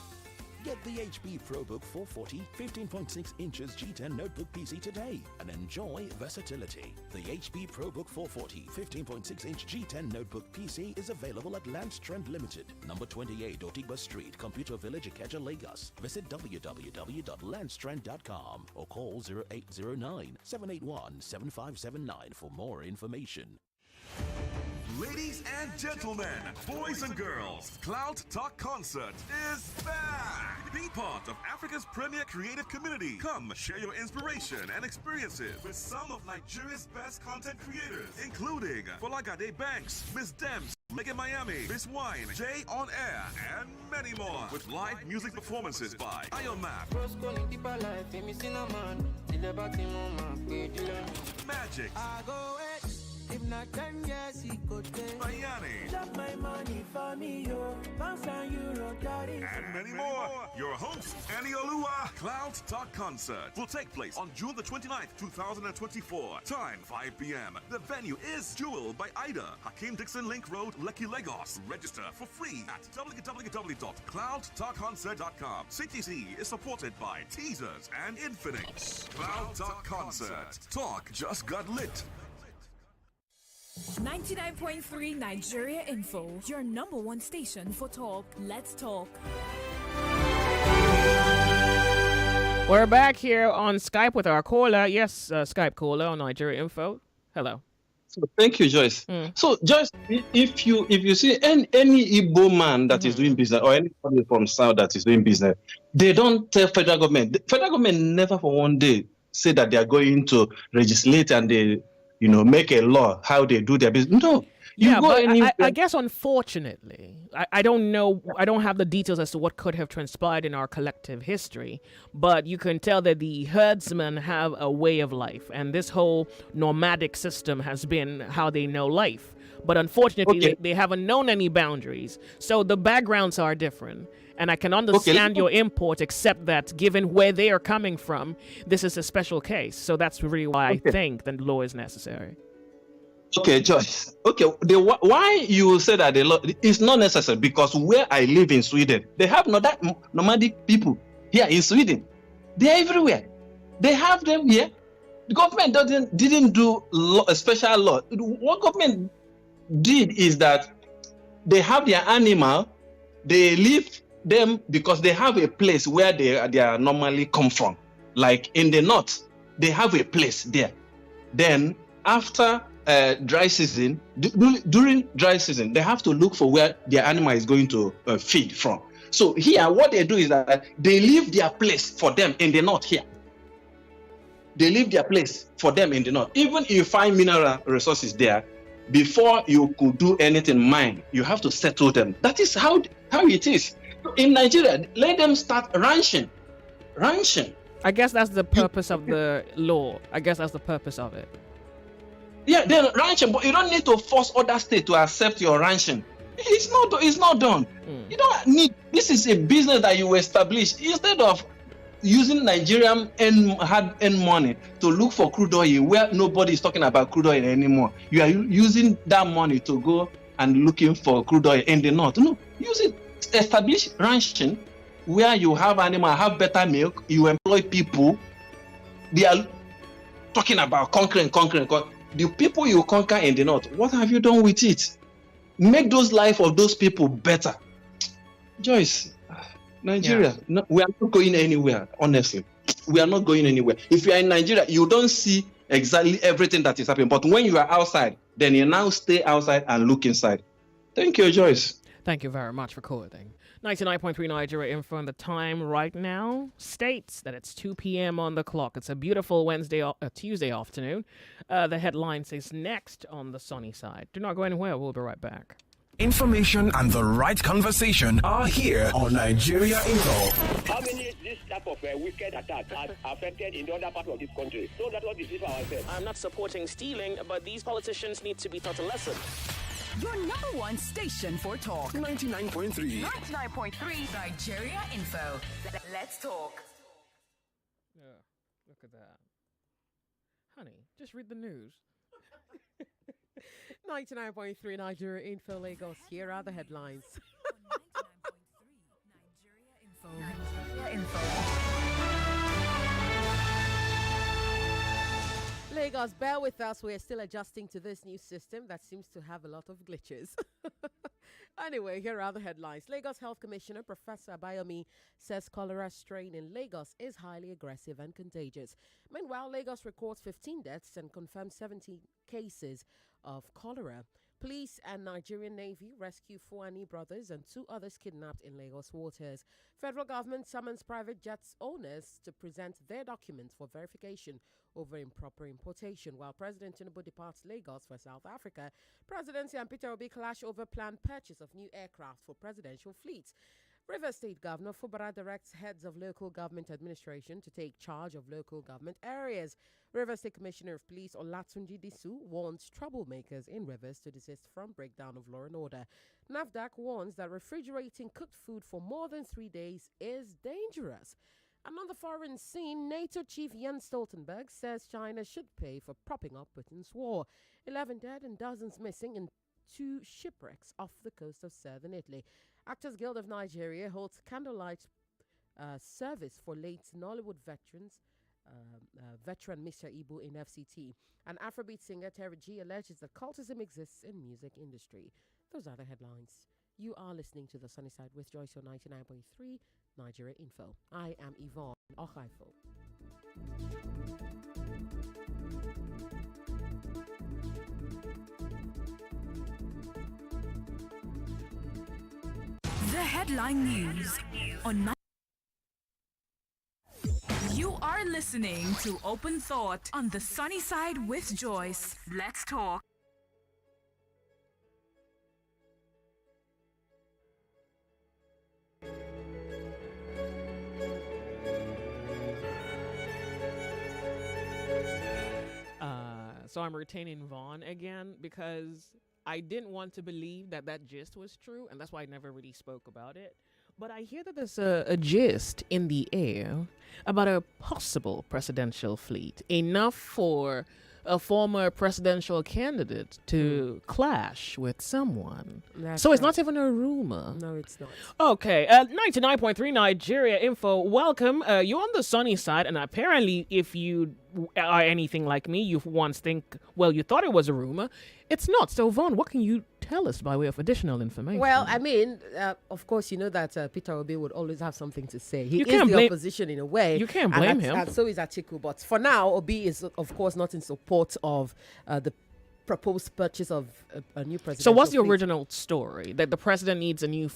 Get the HP ProBook 440 15.6 inches G10 Notebook PC today and enjoy versatility. The HP ProBook 440 15.6-inch G10 Notebook PC is available at Lance Trend Limited, number 28 Otigba Street, Computer Village, Ikeja, Lagos. Visit www.lancetrend.com or call 0809-781-7579 for more information. Ladies and gentlemen, boys and girls, Cloud Talk Concert is back! Be part of Africa's premier creative community. Come share your inspiration and experiences with some of Nigeria's best content creators, including Folagade Banks, Miss Dems, Make in Miami, Miss Wine, Jay on Air, and many more with live music performances by Iomap, Magic, if not 10 years, he could take Miami, drop my money for me, yo. Pounds and euro, and many more. Your host, Annie Olua, Cloud Talk Concert will take place on June the 29th, 2024. Time 5 p.m. The venue is Jewel by Ida, Hakeem Dixon Link Road, Lekki, Lagos. Register for free at www.cloudtalkconcert.com. CTC is supported by Teasers and Infinix. Cloud Talk Concert. Talk just got lit. 99.3 Nigeria Info, your number one station for talk. Let's talk. We're back here on Skype with our caller. Yes, Skype caller on Nigeria Info. Hello. So thank you, Joyce. So Joyce, if you see any Igbo man that is doing business or anybody from South that is doing business, they don't tell federal government. The federal government never for one day say that they are going to legislate and they make a law how they do their business. No. I guess unfortunately, I don't know, I don't have the details as to what could have transpired in our collective history, but you can tell that the herdsmen have a way of life, and this whole nomadic system has been how they know life. But unfortunately, they haven't known any boundaries, so the backgrounds are different. And I can understand your import, except that given where they are coming from, this is a special case. So that's really why I think that law is necessary. Okay, Joyce. Okay, why you say that the law is not necessary? Because where I live in Sweden, they have nomadic people here in Sweden. They're everywhere. They have them here. The government didn't do a special law. What government did is that they have their animal, they leave them because they have a place where they are normally come from. Like in the north, they have a place there. Then after dry season, during dry season, they have to look for where their animal is going to feed from. So here, what they do is that they leave their place for them in the north here. They leave their place for them in the north. Even if you find mineral resources there, before you could do anything mine, you have to settle them. That is how it is. In Nigeria, let them start ranching. I guess that's the purpose of the law. I guess that's the purpose of it. Yeah, they're ranching, but you don't need to force other states to accept your ranching. It's not done. You don't need. This is a business that you establish instead of using Nigerian hard-earned money to look for crude oil where nobody is talking about crude oil anymore. You are using that money to go and looking for crude oil in the north. No, use it. Establish ranching where you have animal, have better milk, you employ people. They are talking about conquering. The people you conquer in the north, what have you done with it? Make those life of those people better. Joyce, Nigeria, no, we are not going anywhere, honestly. We are not going anywhere. If you are in Nigeria, you don't see exactly everything that is happening. But when you are outside, then you now stay outside and look inside. Thank you, Joyce. Thank you very much for calling. 99.3 Nigeria Info, and the time right now states that it's 2 p.m. on the clock. It's a beautiful Tuesday afternoon. The headline says next on the sunny side. Do not go anywhere. We'll be right back. Information and the right conversation are here on Nigeria Info. How many this type of wicked attack has affected in the other part of this country? So that's what deceive ourselves. I'm not supporting stealing, but these politicians need to be taught a lesson. Your number one station for talk. 99.3. 99.3 Nigeria Info. Let's talk. Yeah, look at that. Honey, just read the news. 99.3 Nigeria Info Lagos. Here are the headlines. 99.3 Nigeria Info. Lagos, bear with us. We're still adjusting to this new system that seems to have a lot of glitches. Anyway, here are the headlines. Lagos Health Commissioner Professor Abayomi says cholera strain in Lagos is highly aggressive and contagious. Meanwhile, Lagos records 15 deaths and confirms 17 cases of cholera. Police and Nigerian Navy rescue 4 Ani brothers and 2 others kidnapped in Lagos waters. Federal government summons private jets owners to present their documents for verification over improper importation. While President Tinubu departs Lagos for South Africa, Presidency and Peter Obi clash over planned purchase of new aircraft for presidential fleet. River State Governor Fubara directs heads of local government administration to take charge of local government areas. River State Commissioner of Police Olatunji Disu warns troublemakers in Rivers to desist from breakdown of law and order. NAFDAC warns that refrigerating cooked food for more than 3 days is dangerous. And on the foreign scene, NATO Chief Jens Stoltenberg says China should pay for propping up Britain's war. 11 dead and dozens missing in 2 shipwrecks off the coast of southern Italy. Actors Guild of Nigeria holds candlelight service for late Nollywood veteran Mr. Ibu in FCT. And Afrobeat singer Terry G alleges that cultism exists in music industry. Those are the headlines. You are listening to The Sunny Side with Joyce on 99.3 Nigeria Info. I am Yvonne Ohaifo. The headline news on You are listening to Open Thought on The Sunny Side with Joyce. Let's talk. So I'm retaining Vaughn again because I didn't want to believe that gist was true, and that's why I never really spoke about it. But I hear that there's a gist in the air about a possible presidential fleet, enough for a former presidential candidate to clash with someone. So it's not even a rumor. No, it's not. Okay, 99.3 Nigeria Info. Welcome. You're on the sunny side, and apparently, if you are anything like me, you once you thought it was a rumor. It's not. So, Vaughn, what can you tell us by way of additional information? Well, I mean, of course, you know that Peter Obi would always have something to say. He is the opposition in a way. You can't blame him. And so is Atiku. But for now, Obi is, of course, not in support of the proposed purchase of a new presidential So what's the fleet. original story? That the president needs a new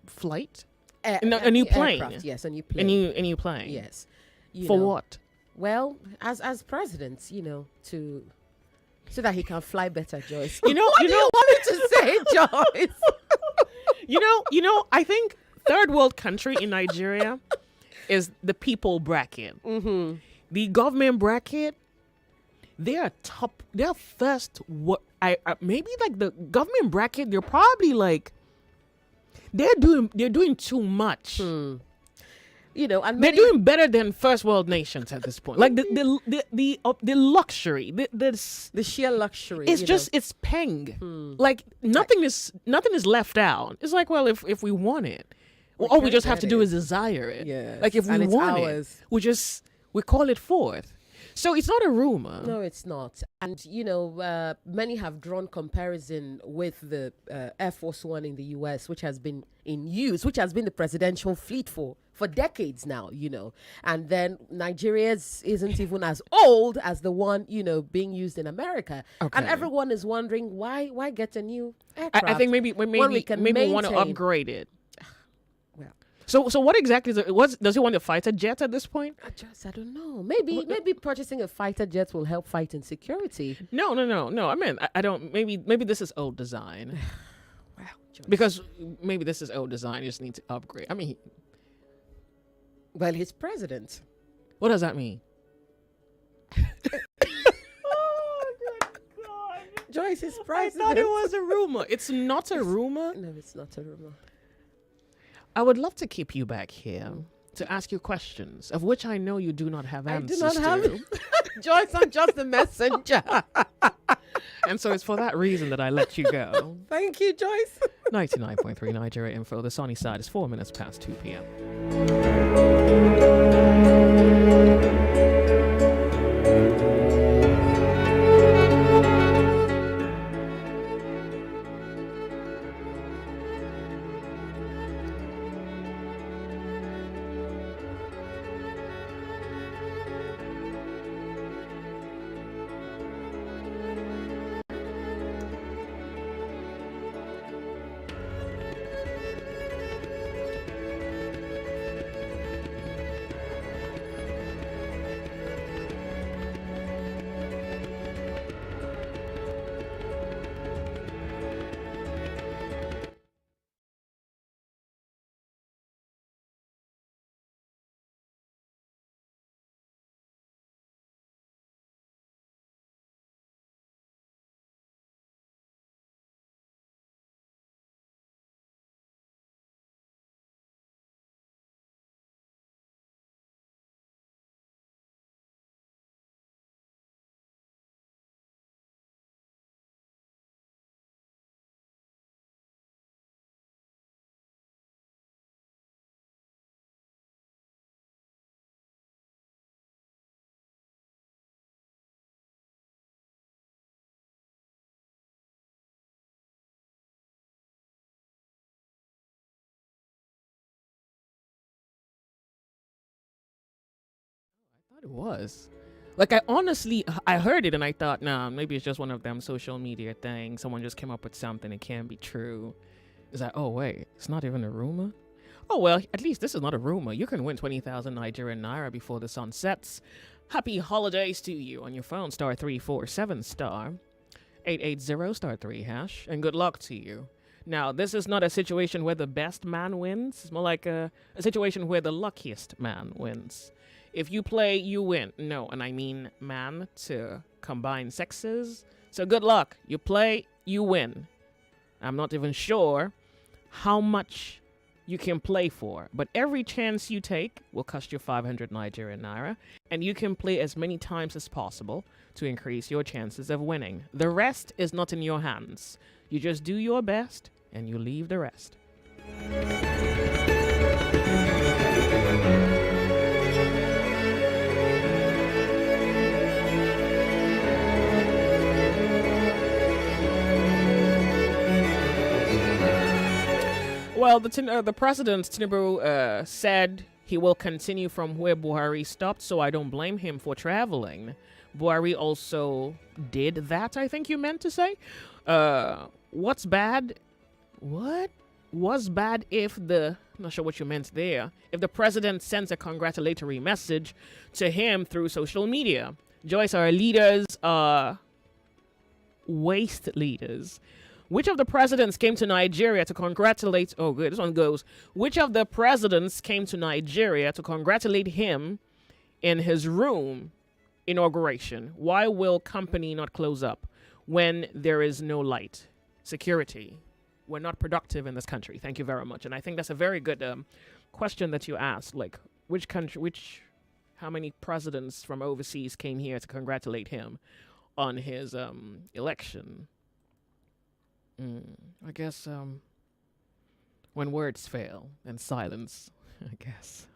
flight? A new plane? Aircraft, yes, a new plane. A new plane? Yes. For what? Well, as president, so that he can fly better, Joyce. What do you want me to say, Joyce? I think third world country in Nigeria is the people bracket. Mm-hmm. The government bracket, they are first. Maybe like the government bracket, they're probably like they're doing too much. And they're doing better than first world nations at this point. Like the luxury, the sheer luxury. It's it's peng. Like nothing is left out. It's like, well, if we want it, all we just have to do is desire it. Yeah. Like if we want it, we call it forth. So it's not a rumor. No, it's not. And, many have drawn comparison with the Air Force One in the U.S., which has been in use, which has been the presidential fleet for decades now, And then Nigeria's isn't even as old as the one, being used in America. Okay. And everyone is wondering, why get a new aircraft? I think maybe we want to upgrade it. Well, So what exactly does he want a fighter jet at this point? I don't know. Maybe purchasing a fighter jet will help fight insecurity. No. I mean, I don't. Maybe this is old design. Wow. Because maybe this is old design. You just need to upgrade. I mean, well, he's president. What does that mean? Joyce is president. I thought it was a rumor. It's not a rumor. No, it's not a rumor. I would love to keep you back here to ask you questions, of which I know you do not have answers I do not to. have. Joyce, I'm just the messenger. And so it's for that reason that I let you go. Thank you, Joyce. 99.3 Nigeria Info. The sunny side is 4 minutes past 2 p.m. It was. Like, I heard it and I thought, nah, maybe it's just one of them social media things. Someone just came up with something. It can't be true. It's like, oh, wait, it's not even a rumor? Oh, well, at least this is not a rumor. You can win 20,000 Nigerian Naira before the sun sets. Happy holidays to you on your phone, star 347 star 880 star 3 hash, and good luck to you. Now, this is not a situation where the best man wins. It's more like a situation where the luckiest man wins. If you play, you win. No, and I mean man to combine sexes. So good luck. You play, you win. I'm not even sure how much you can play for, but every chance you take will cost you 500 Nigerian Naira, and you can play as many times as possible to increase your chances of winning. The rest is not in your hands. You just do your best, and you leave the rest. Well, the president, Tinubu, said he will continue from where Buhari stopped, so I don't blame him for traveling. Buhari also did that, I think you meant to say. What's bad? What? Was bad if I'm not sure what you meant there. If the president sends a congratulatory message to him through social media. Joyce, our leaders are waste leaders. Which of the presidents came to Nigeria to congratulate... Oh, good. This one goes. Which of the presidents came to Nigeria to congratulate him in his room inauguration? Why will company not close up when there is no light? Security. We're not productive in this country. Thank you very much. And I think that's a very good question that you asked. Like, how many presidents from overseas came here to congratulate him on his election? I guess when words fail, then silence, I guess.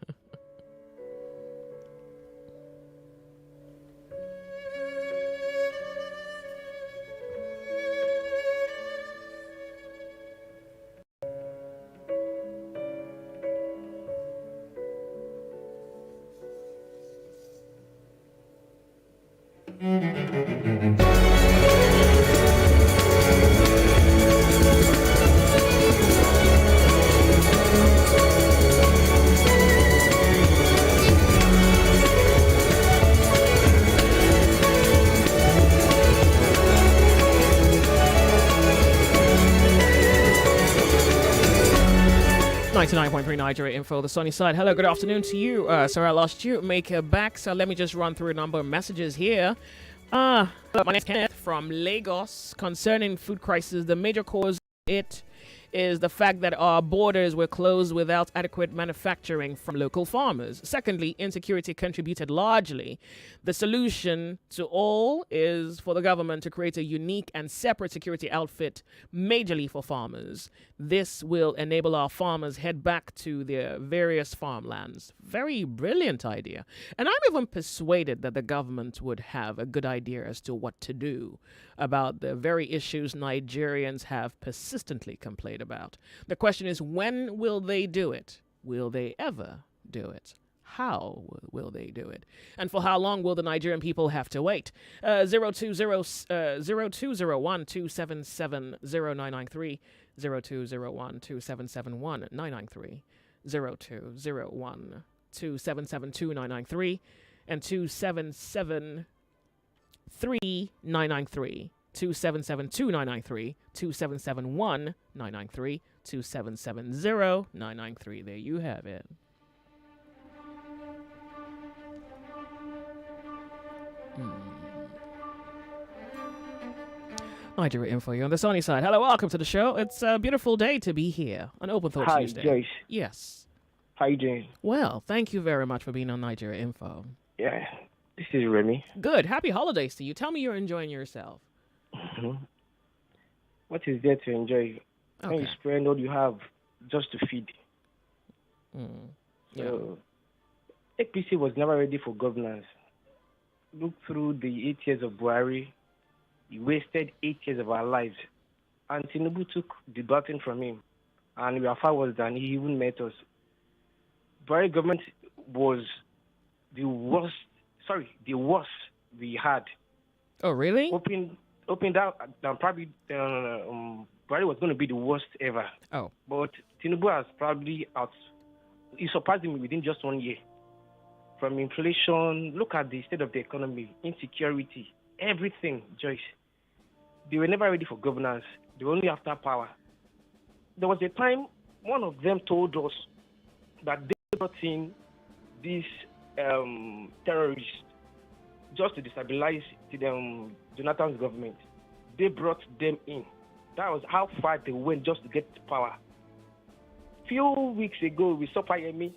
99.3 Nigeria Info, the sunny side. Hello, good afternoon to you. Sorry I lost you. Make it back. So let me just run through a number of messages here. My name is Kenneth from Lagos. Concerning food crisis, the major cause is the fact that our borders were closed without adequate manufacturing from local farmers. Secondly, insecurity contributed largely. The solution to all is for the government to create a unique and separate security outfit majorly for farmers. This will enable our farmers head back to their various farmlands. Very brilliant idea. And I'm even persuaded that the government would have a good idea as to what to do about the very issues Nigerians have persistently complained about. The question is, when will they do it? Will they ever do it? How will they do it? And for how long will the Nigerian people have to wait? 0201-277-0993, 0201-277-1993, 0201-277-2993, and 277-3993. 277-2993, 277-1993, 277-0993. There you have it. Nigeria Info, you're on the sunny side. Hello, welcome to the show. It's a beautiful day to be here on Open Thought Tuesday. Hi, Joyce. Yes. How you doing? Well, thank you very much for being on Nigeria Info. Yeah, this is Remy. Good. Happy holidays to you. Tell me you're enjoying yourself. What is there to enjoy? Okay. You spend all you have just to feed. Yeah. So, APC was never ready for governance. Look through the 8 years of Buhari. He wasted 8 years of our lives. And Tinubu took the baton from him. And we are far worse than he even met us. Buhari government was the worst the worst we had. Oh, really? Hoping that probably Buhari was going to be the worst ever. Oh. But Tinubu has probably he surpassed him within just 1 year. From inflation, look at the state of the economy, insecurity, everything, Joyce. They were never ready for governance. They were only after power. There was a time one of them told us that they brought in these terrorists just to destabilize Jonathan's government. They brought them in. That was how far they went just to get power. Few weeks ago, we saw Fayemi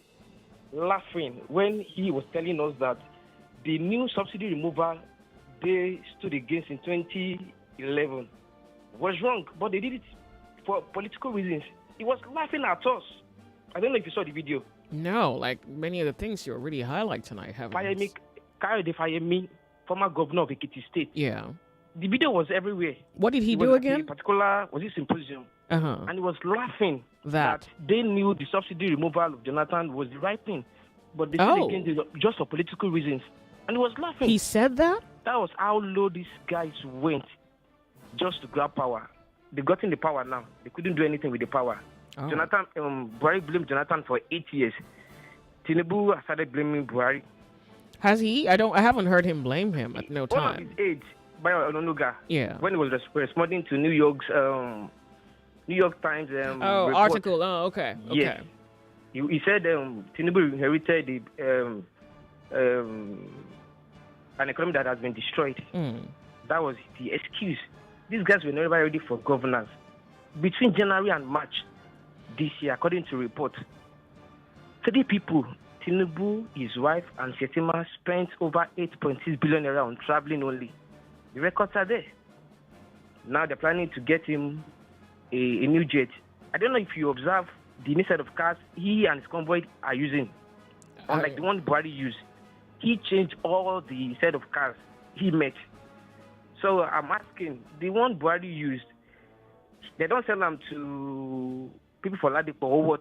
laughing when he was telling us that the new subsidy removal they stood against in 2011 was wrong, but they did it for political reasons. He was laughing at us. I don't know if you saw the video. No, like many of the things you already highlight tonight, haven't you? Fayemi, former governor of Ekiti State. Yeah. The video was everywhere. What did he do again? Particular was it symposium? And he was laughing that they knew the subsidy removal of Jonathan was the right thing, but they did against it just for political reasons. And he was laughing. He said that? That was how low these guys went just to grab power. They got in the power now. They couldn't do anything with the power. Jonathan, Buhari blamed Jonathan for 8 years. Tinubu started blaming Buhari. Has he? I haven't heard him blame him at no time. One of his aides, Bayo Ononuga, yeah, when he was responding to New York Times report, article. Oh, okay. Yes. He said Tinubu inherited an economy that has been destroyed. That was the excuse. These guys were never ready for governance. Between January and March this year, according to reports, 3 people, Tinubu, his wife, and Shetima, spent over 8.6 billion naira on traveling only. The records are there. Now they're planning to get him a new jet. I don't know if you observe the new set of cars he and his convoy are using. Unlike the one Buhari used. He changed all the set of cars he met. So I'm asking, the one Buhari used, they don't sell them to people for Ladipo or what?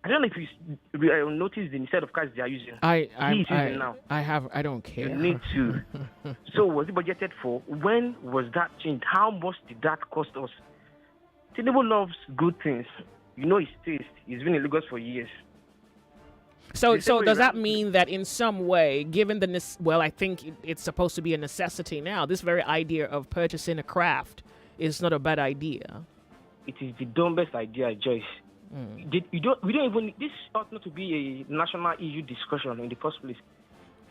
I don't know if you noticed the set of cars they are using. I don't care. You need to. So was it budgeted for? When was that changed? How much did that cost us? Tinubu loves good things. You know his taste. He's been in Lagos for years. So does that mean that in some way, given I think it's supposed to be a necessity now, this very idea of purchasing a craft is not a bad idea? It is the dumbest idea, Joyce. We don't even. This ought not to be a national issue discussion in the first place.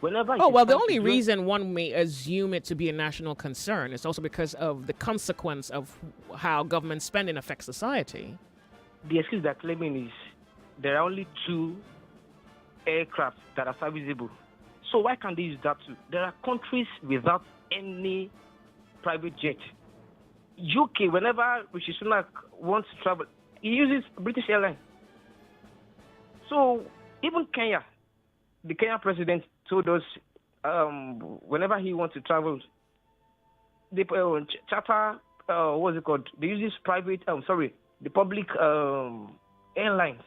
The only reason one may assume it to be a national concern is also because of the consequence of how government spending affects society. The excuse they're claiming is there are only 2 aircraft that are serviceable. So why can't they use that too? There are countries without any private jet. UK, whenever Rishi Sunak wants to travel, he uses British Airlines. So even Kenya, the Kenyan president told us whenever he wants to travel, they charter, what's it called? They use this the public airlines.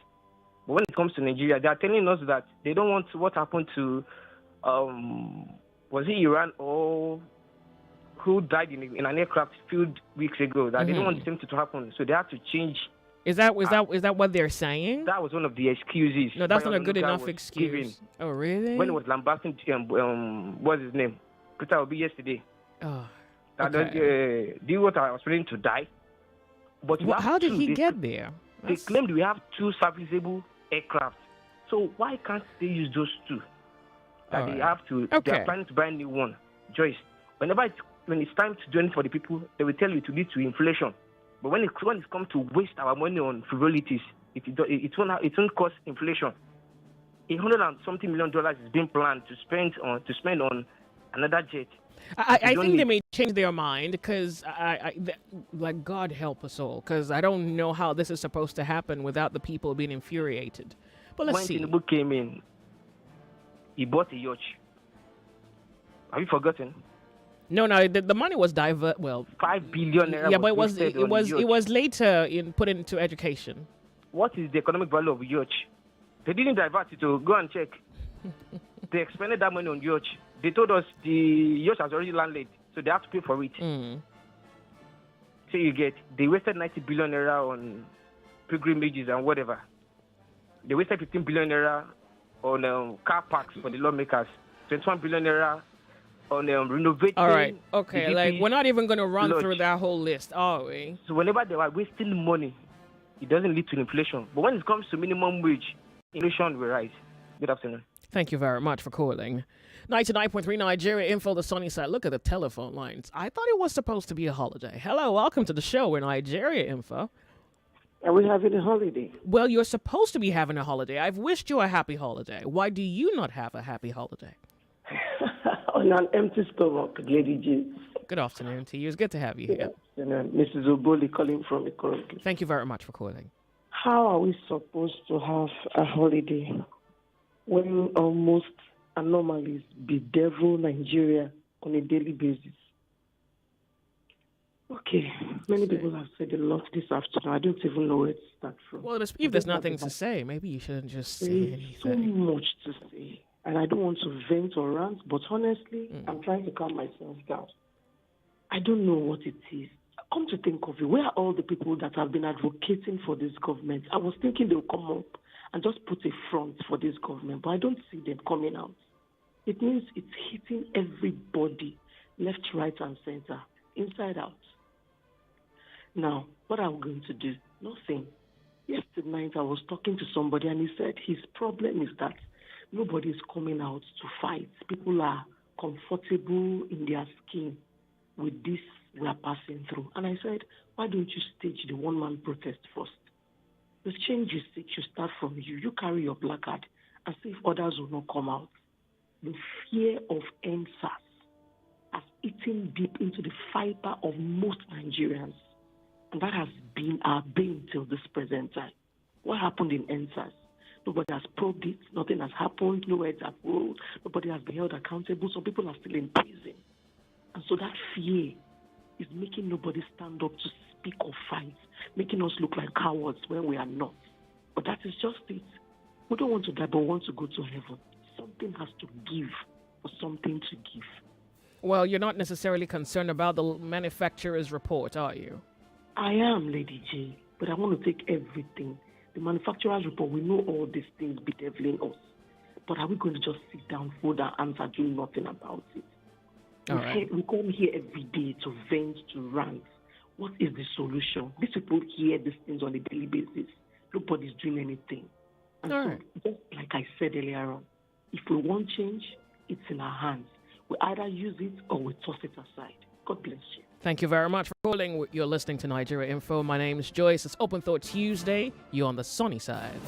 But when it comes to Nigeria, they are telling us that they don't want what happened to, was it Iran or who died in an aircraft a few weeks ago, that they don't want the same thing to happen. So they have to change. Is that what they're saying? That was one of the excuses. No, that's not a good enough excuse. Given. Oh, really? When it was lambasting, what's his name? Peter Obi yesterday. Oh, okay. Do you want our Australian to die? But how did he get there? They claimed we have 2 serviceable aircraft. So why can't they use those 2? That they have to. Okay. They are planning to buy a new one. Joyce, when it's time to do it for the people, they will tell you to lead to inflation. But when it comes to waste our money on frivolities, it won't cause inflation. $100 and something million is being planned to spend on another jet. I think they may change their mind because like God help us all, because I don't know how this is supposed to happen without the people being infuriated. But let's see. When Tinubu came in, he bought a yacht. Have you forgotten? No, the money was 5 billion naira. Yeah, but it was later put into education. What is the economic value of yacht? They didn't divert it to go and check. They expended that money on yacht. They told us the yacht has already landed, so they have to pay for it. So you get, they wasted 90 billion naira on pilgrimages and whatever. They wasted 15 billion naira on car parks for the lawmakers, 21 billion naira on renovating. All right, okay, the like DP's we're not even going to run lodge. through that whole list, are we? So whenever they are wasting money, it doesn't lead to inflation. But when it comes to minimum wage, inflation will rise. Good afternoon. Thank you very much for calling. 99.3 Nigeria Info, the sunny side. Look at the telephone lines. I thought it was supposed to be a holiday. Hello, welcome to the show. We're Nigeria Info. Are we having a holiday? Well, you're supposed to be having a holiday. I've wished you a happy holiday. Why do you not have a happy holiday? On an empty stomach, Lady G. Good afternoon to you. It's good to have you here. Mrs. Oboli calling from Ikorodu. Thank you very much for calling. How are we supposed to have a holiday when almost anomalies bedevil Nigeria on a daily basis? Okay, many people have said a lot this afternoon. I don't even know where to start from. Well, if there's nothing to say, maybe you shouldn't just say anything. So much to say. And I don't want to vent or rant, but honestly, I'm trying to calm myself down. I don't know what it is. Come to think of it, where are all the people that have been advocating for this government? I was thinking they'll come up and just put a front for this government, but I don't see them coming out. It means it's hitting everybody, left, right, and center, inside out. Now, what are we going to do? Nothing. Yesterday night, I was talking to somebody, and he said his problem is that nobody is coming out to fight. People are comfortable in their skin with this we are passing through. And I said, why don't you stage the one-man protest first? The change you seek should start from you. You carry your placard and see if others will not come out. The fear of NSAS has eaten deep into the fiber of most Nigerians. And that has been our bane till this present time. What happened in NSAS? Nobody has probed it. Nothing has happened. No heads have rolled. Nobody has been held accountable. Some people are still in prison. And so that fear is making nobody stand up to speak or fight, making us look like cowards when we are not. But that is just it. We don't want to die, but we want to go to heaven. Something has to give for something to give. Well, you're not necessarily concerned about the manufacturer's report, are you? I am, Lady J, but I want to take everything. The manufacturer's report, we know all these things bedeviling us. But are we going to just sit down, fold our hands, and do nothing about it? We come here every day to vent, to rant. What is the solution? These people hear these things on a daily basis. Nobody's doing anything. And so, just like I said earlier on, if we want change, it's in our hands. We either use it or we toss it aside. God bless you. Thank you very much for calling. You're listening to Nigeria Info. My name is Joyce. It's Open Thought Tuesday. You're on the sunny side.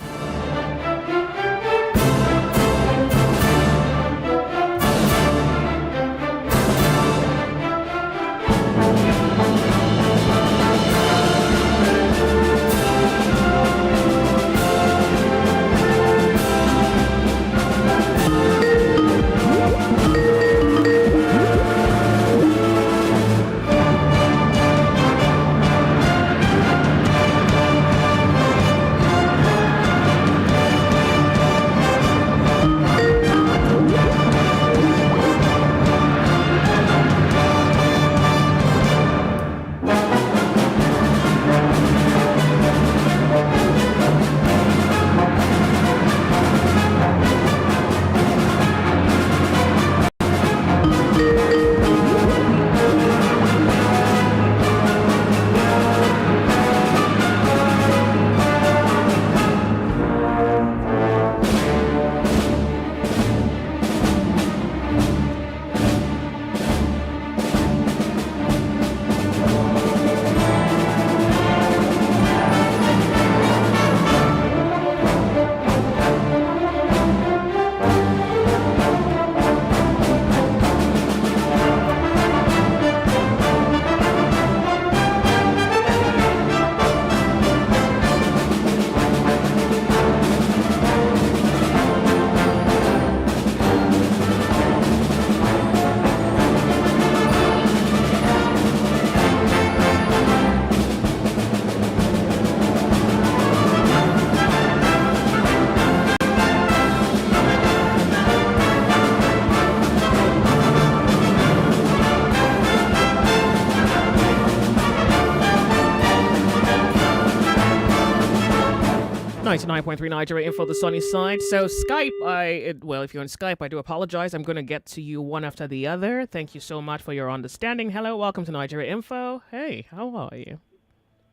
99.3 Nigeria Info, the sunny side. So Skype, well, if you're on Skype, I do apologize. I'm going to get to you one after the other. Thank you so much for your understanding. Hello, welcome to Nigeria Info. Hey, how are you?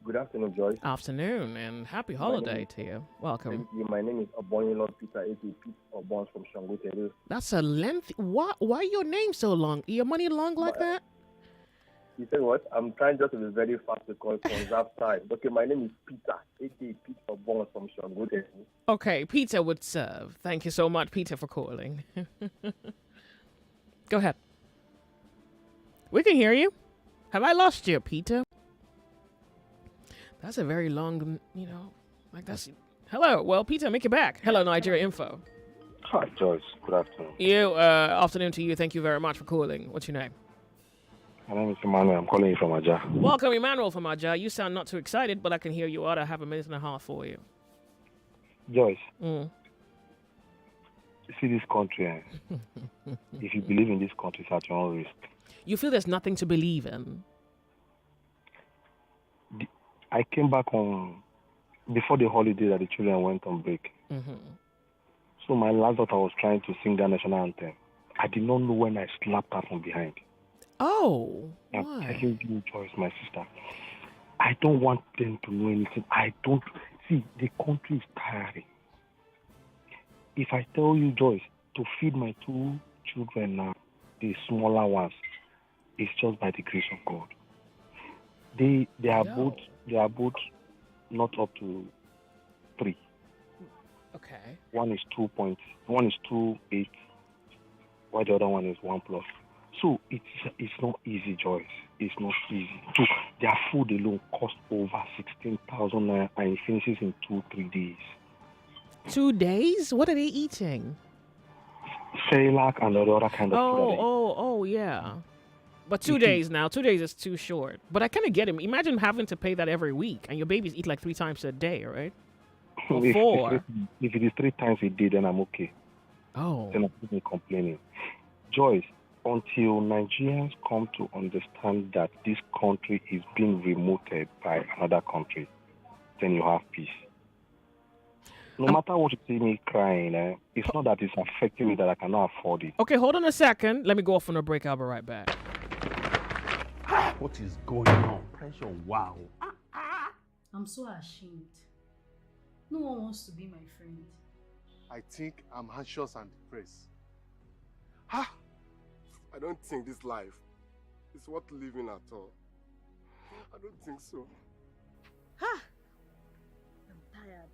Good afternoon, Joyce. Afternoon, and happy holiday to you. Welcome. Thank you. My name is Obonyo Peter, a.k.a. Pete Obons from Shangote. That's a lengthy... Why your name so long? Your money long like that? You said what? I'm trying just to be very fast to conserve time. Okay, my name is Peter, a.k.a. Pete Obons from Shangote. Okay, Peter would serve. Thank you so much, Peter, for calling. Go ahead. We can hear you. Have I lost you, Peter? That's a very long, like that's... Hello. Well, Peter, make it back. Hello, Nigeria Info. Hi, Joyce. Good afternoon. Afternoon to you. Thank you very much for calling. What's your name? My name is Emmanuel. I'm calling you from Aja. Welcome, Emmanuel from Aja. You sound not too excited, but I can hear you out. I have a minute and a half for you. Joyce, you see this country, if you believe in this country, it's at your own risk. You feel there's nothing to believe in? I came back before the holiday that the children went on break. So my last daughter was trying to sing the national anthem. I did not know when I slapped her from behind. Oh, I'm telling you, Joyce, my sister, I don't want them to know anything. See, the country is tiring. If I tell you, Joyce, to feed my two children now, the smaller ones, it's just by the grace of God. They are both not up to 3. Okay. One is 2.8, while the other one is 1+. So it's not easy, Joyce. It's not easy. So their food alone costs over 16,000 naira, and it finishes in 2-3 days. 2 days? What are they eating? Cerelac and the other kind of food. Oh, yeah. But 2 days now. 2 days is too short. But I kind of get him. Imagine having to pay that every week, and your babies eat like 3 times a day, right? Or 4. If it is 3 times a day, then I'm okay. Oh. Then I'm not complaining. Joyce, until Nigerians come to understand that this country is being removed by another country, then you have peace. No matter what you see me crying, it's not that it's affecting me that I cannot afford it. Okay, hold on a second. Let me go off on a break. I'll be right back. What is going on? Pressure, wow. I'm so ashamed. No one wants to be my friend. I think I'm anxious and depressed. I don't think this life is worth living at all. I don't think so. I'm tired.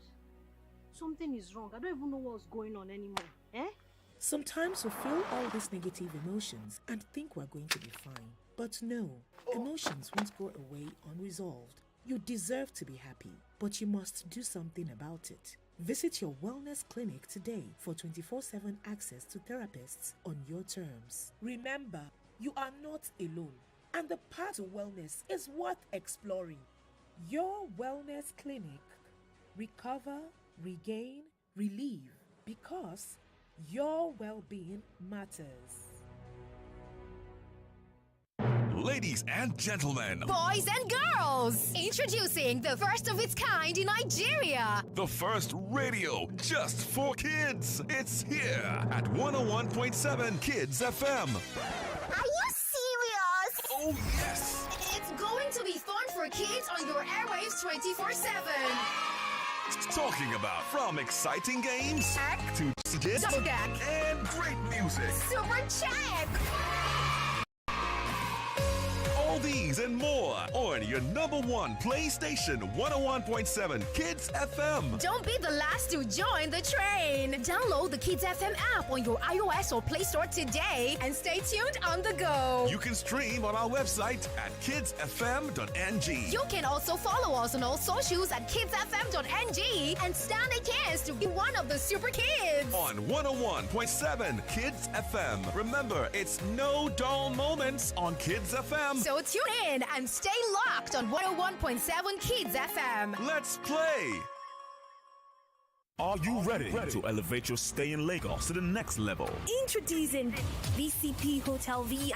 Something is wrong. I don't even know what's going on anymore. Sometimes we feel all these negative emotions and think we're going to be fine. But no, emotions won't go away unresolved. You deserve to be happy, but you must do something about it. Visit your wellness clinic today for 24/7 access to therapists on your terms. Remember, you are not alone, and the path to wellness is worth exploring. Your wellness clinic. Recover, regain, relieve, because your well-being matters. Ladies and gentlemen, boys and girls, introducing the first of its kind in Nigeria. The first radio just for kids. It's here at 101.7 Kids FM. Are you serious? Oh, yes. It's going to be fun for kids on your airwaves 24/7. Talking about from exciting games to skits Double deck and great music. Super check. All these and more on your #1 PlayStation 101.7 Kids FM. Don't be the last to join the train. Download the Kids FM app on your iOS or Play Store today and stay tuned on the go. You can stream on our website at kidsfm.ng. You can also follow us on all socials at kidsfm.ng and stand a chance to be one of the super kids. On 101.7 Kids FM. Remember, it's no dull moments on Kids FM. So tune in and stay locked on 101.7 Kids FM. Let's play. Are you ready to elevate your stay in Lagos to the next level? Introducing VCP Hotel VI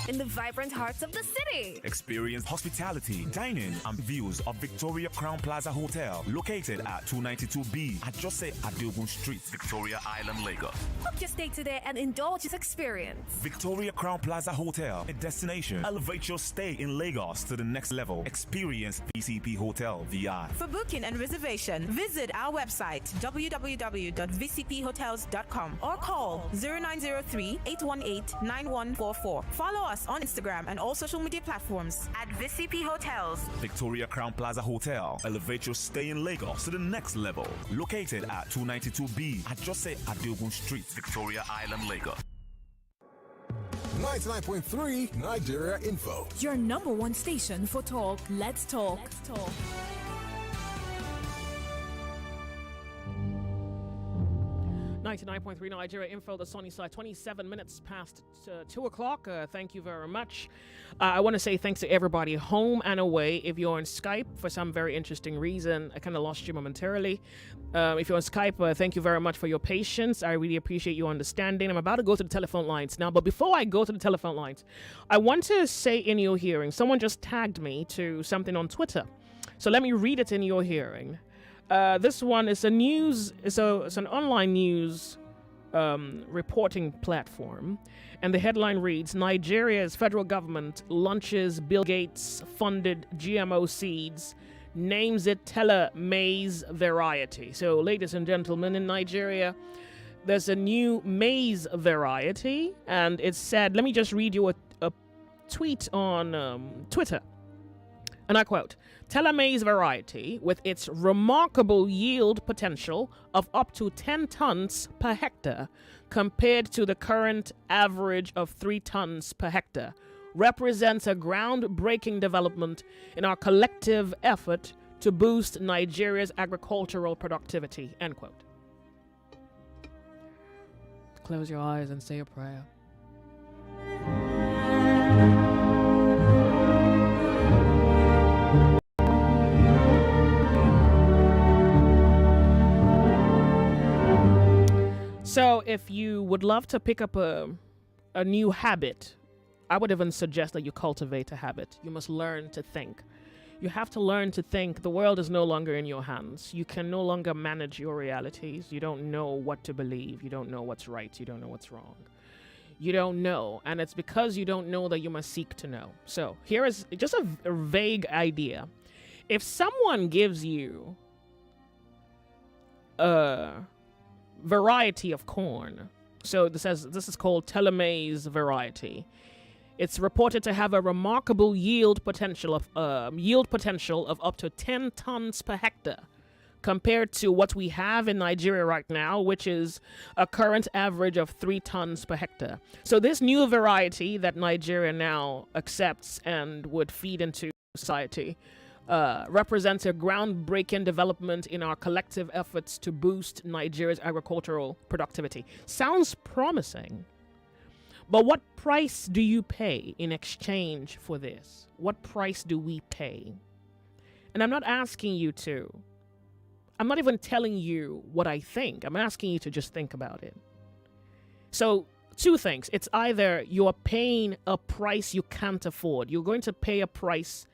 in the vibrant heart of the city. Experience hospitality, dining, and views of Victoria Crown Plaza Hotel, located at 292B Ajose Adeogun Street, Victoria Island, Lagos. Book your stay today and indulge this experience. Victoria Crown Plaza Hotel, a destination. Elevate your stay in Lagos to the next level. Experience VCP Hotel VI. For booking and reservation, visit our website www.vcphotels.com or call 0903-818-9144. Follow us on Instagram and all social media platforms at VCP Hotels. Victoria Crown Plaza Hotel. Elevate your stay in Lagos to the next level. Located at 292B Ajose Adeogun Street, Victoria Island, Lagos. 99.3 Nigeria Info. Your number one station for talk. Let's talk. 99.3 Nigeria Info, the sunny side, 27 minutes past 2 o'clock. Thank you very much. I want to say thanks to everybody home and away. If you're on Skype for some very interesting reason, I kind of lost you momentarily. If you're on Skype, thank you very much for your patience. I really appreciate your understanding. I'm about to go to the telephone lines now, but before I go to the telephone lines, I want to say in your hearing, someone just tagged me to something on Twitter. So let me read it in your hearing. This one is it's an online news reporting platform, and the headline reads: Nigeria's federal government launches Bill Gates funded GMO seeds, names it Tella maize variety. So ladies and gentlemen, in Nigeria there's a new maize variety, and it's said, let me just read you a tweet on Twitter, and I quote: Tella maize variety, with its remarkable yield potential of up to 10 tons per hectare compared to the current average of 3 tons per hectare, represents a groundbreaking development in our collective effort to boost Nigeria's agricultural productivity. End quote. Close your eyes and say a prayer. So if you would love to pick up a new habit, I would even suggest that you cultivate a habit. You must learn to think. You have to learn to think. The world is no longer in your hands. You can no longer manage your realities. You don't know what to believe. You don't know what's right. You don't know what's wrong. You don't know. And it's because you don't know that you must seek to know. So here is just a vague idea. If someone gives you a variety of corn, so this is called Tella maize variety, it's reported to have a remarkable yield potential of up to 10 tons per hectare compared to what we have in Nigeria right now, which is a current average of 3 tons per hectare. So this new variety that Nigeria now accepts and would feed into society represents a groundbreaking development in our collective efforts to boost Nigeria's agricultural productivity. Sounds promising. But what price do you pay in exchange for this? What price do we pay? And I'm not asking you to. I'm not even telling you what I think. I'm asking you to just think about it. So, two things. It's either you're paying a price you can't afford. You're going to pay a price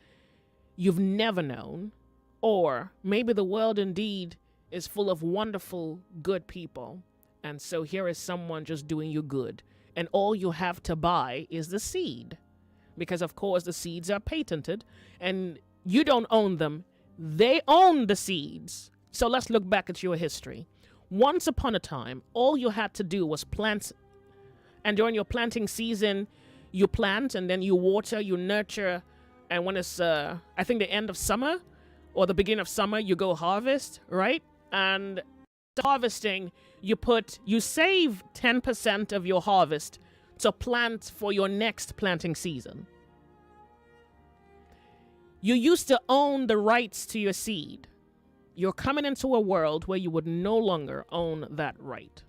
you've never known, or maybe the world indeed is full of wonderful, good people, and so here is someone just doing you good, and all you have to buy is the seed, because of course the seeds are patented, and you don't own them, they own the seeds. So let's look back at your history. Once upon a time, all you had to do was plant, and during your planting season, you plant, and then you water, you nurture, and when it's, I think the end of summer or the beginning of summer, you go harvest, right? And harvesting, you save 10% of your harvest to plant for your next planting season. You used to own the rights to your seed. You're coming into a world where you would no longer own that right.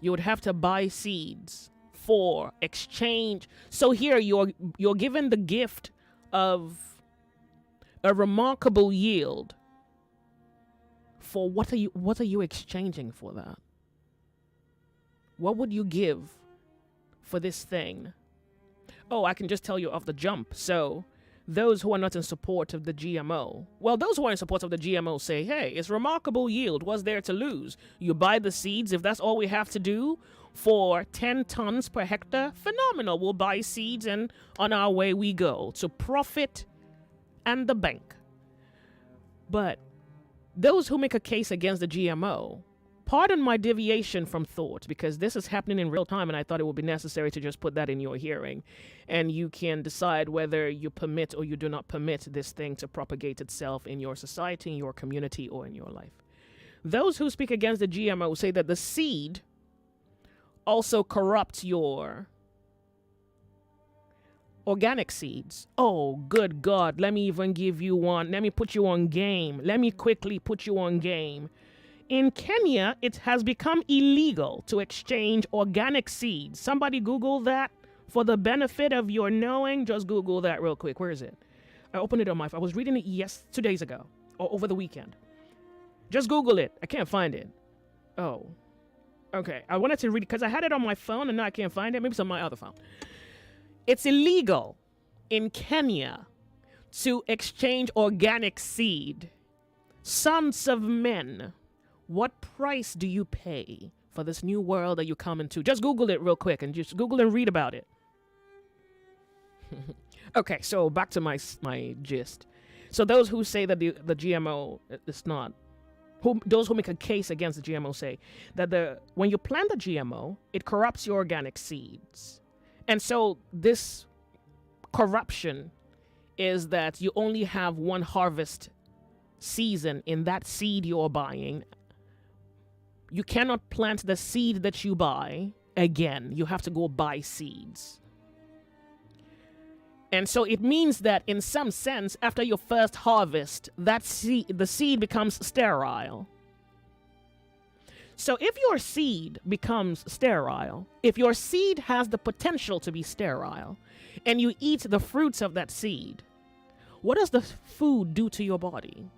You would have to buy seeds for exchange. So here you're given the gift of a remarkable yield for what are you exchanging for that? What would you give for this thing? Oh, I can just tell you off the jump. So those who are not in support of the GMO, well, those who are in support of the GMO say, hey, it's remarkable yield. What's there to lose? You buy the seeds. If that's all we have to do for 10 tons per hectare, phenomenal. We'll buy seeds and on our way we go to profit and the bank. But those who make a case against the GMO, pardon my deviation from thought, because this is happening in real time, and I thought it would be necessary to just put that in your hearing, and you can decide whether you permit or you do not permit this thing to propagate itself in your society, in your community, or in your life. Those who speak against the GMO say that the seed also corrupts your organic seeds. Oh, good God, let me even give you one. Let me put you on game. Let me quickly put you on game. In Kenya, it has become illegal to exchange organic seeds. Somebody Google that for the benefit of your knowing. Just Google that real quick. Where is it? I opened it on my phone. I was reading it 2 days ago or over the weekend. Just Google it. I can't find it. Oh, okay. I wanted to read it because I had it on my phone and now I can't find it. Maybe it's on my other phone. It's illegal in Kenya to exchange organic seed. Sons of men, what price do you pay for this new world that you come into? Just Google it real quick and just Google and read about it. Okay, so back to my gist. So those who say that the GMO is not, those who make a case against the GMO say that when you plant the GMO, it corrupts your organic seeds. And so this corruption is that you only have one harvest season in that seed you're buying. You cannot plant the seed that you buy again. You have to go buy seeds. And so it means that in some sense, after your first harvest, the seed becomes sterile. So if your seed becomes sterile, if your seed has the potential to be sterile, and you eat the fruits of that seed, what does the food do to your body?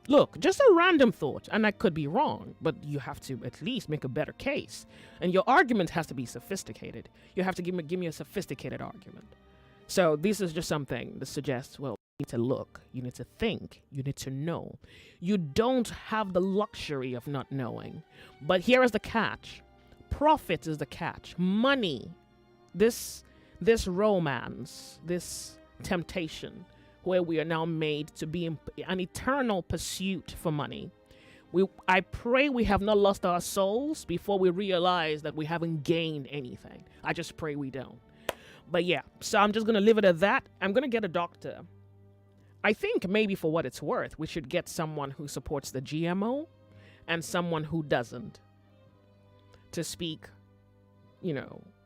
Look, just a random thought, and I could be wrong, but you have to at least make a better case. And your argument has to be sophisticated. You have to give me a sophisticated argument. So this is just something that suggests, well, you need to look, you need to think, you need to know. You don't have the luxury of not knowing. But here is the catch. Profit is the catch. Money, this romance, this temptation, where we are now made to be in an eternal pursuit for money. I pray we have not lost our souls before we realize that we haven't gained anything. I just pray we don't. But yeah, so I'm just going to leave it at that. I'm going to get a doctor. I think maybe for what it's worth, we should get someone who supports the GMO and someone who doesn't to speak,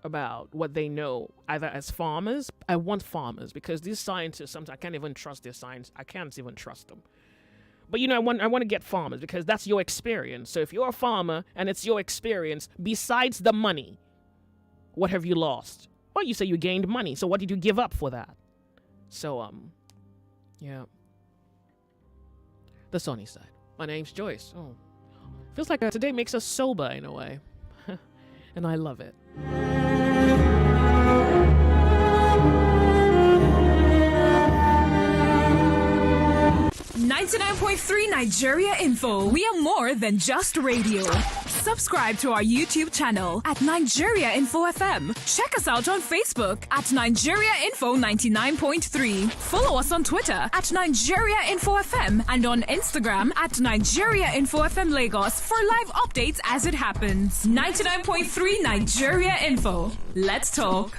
about what they know, either as farmers. I want farmers because these scientists, sometimes I can't even trust their science. I can't even trust them. But, I want to get farmers because that's your experience. So if you're a farmer and it's your experience, besides the money, what have you lost? Well, you say you gained money. So what did you give up for that? So, yeah. The sunny side. My name's Joyce. Oh, feels like today makes us sober in a way. And I love it. 99.3 Nigeria Info. We are more than just radio. Subscribe to our YouTube channel at Nigeria Info FM. Check us out on Facebook at Nigeria Info 99.3. Follow us on Twitter at Nigeria Info FM and on Instagram at Nigeria Info FM Lagos for live updates as it happens. 99.3 Nigeria Info. Let's talk.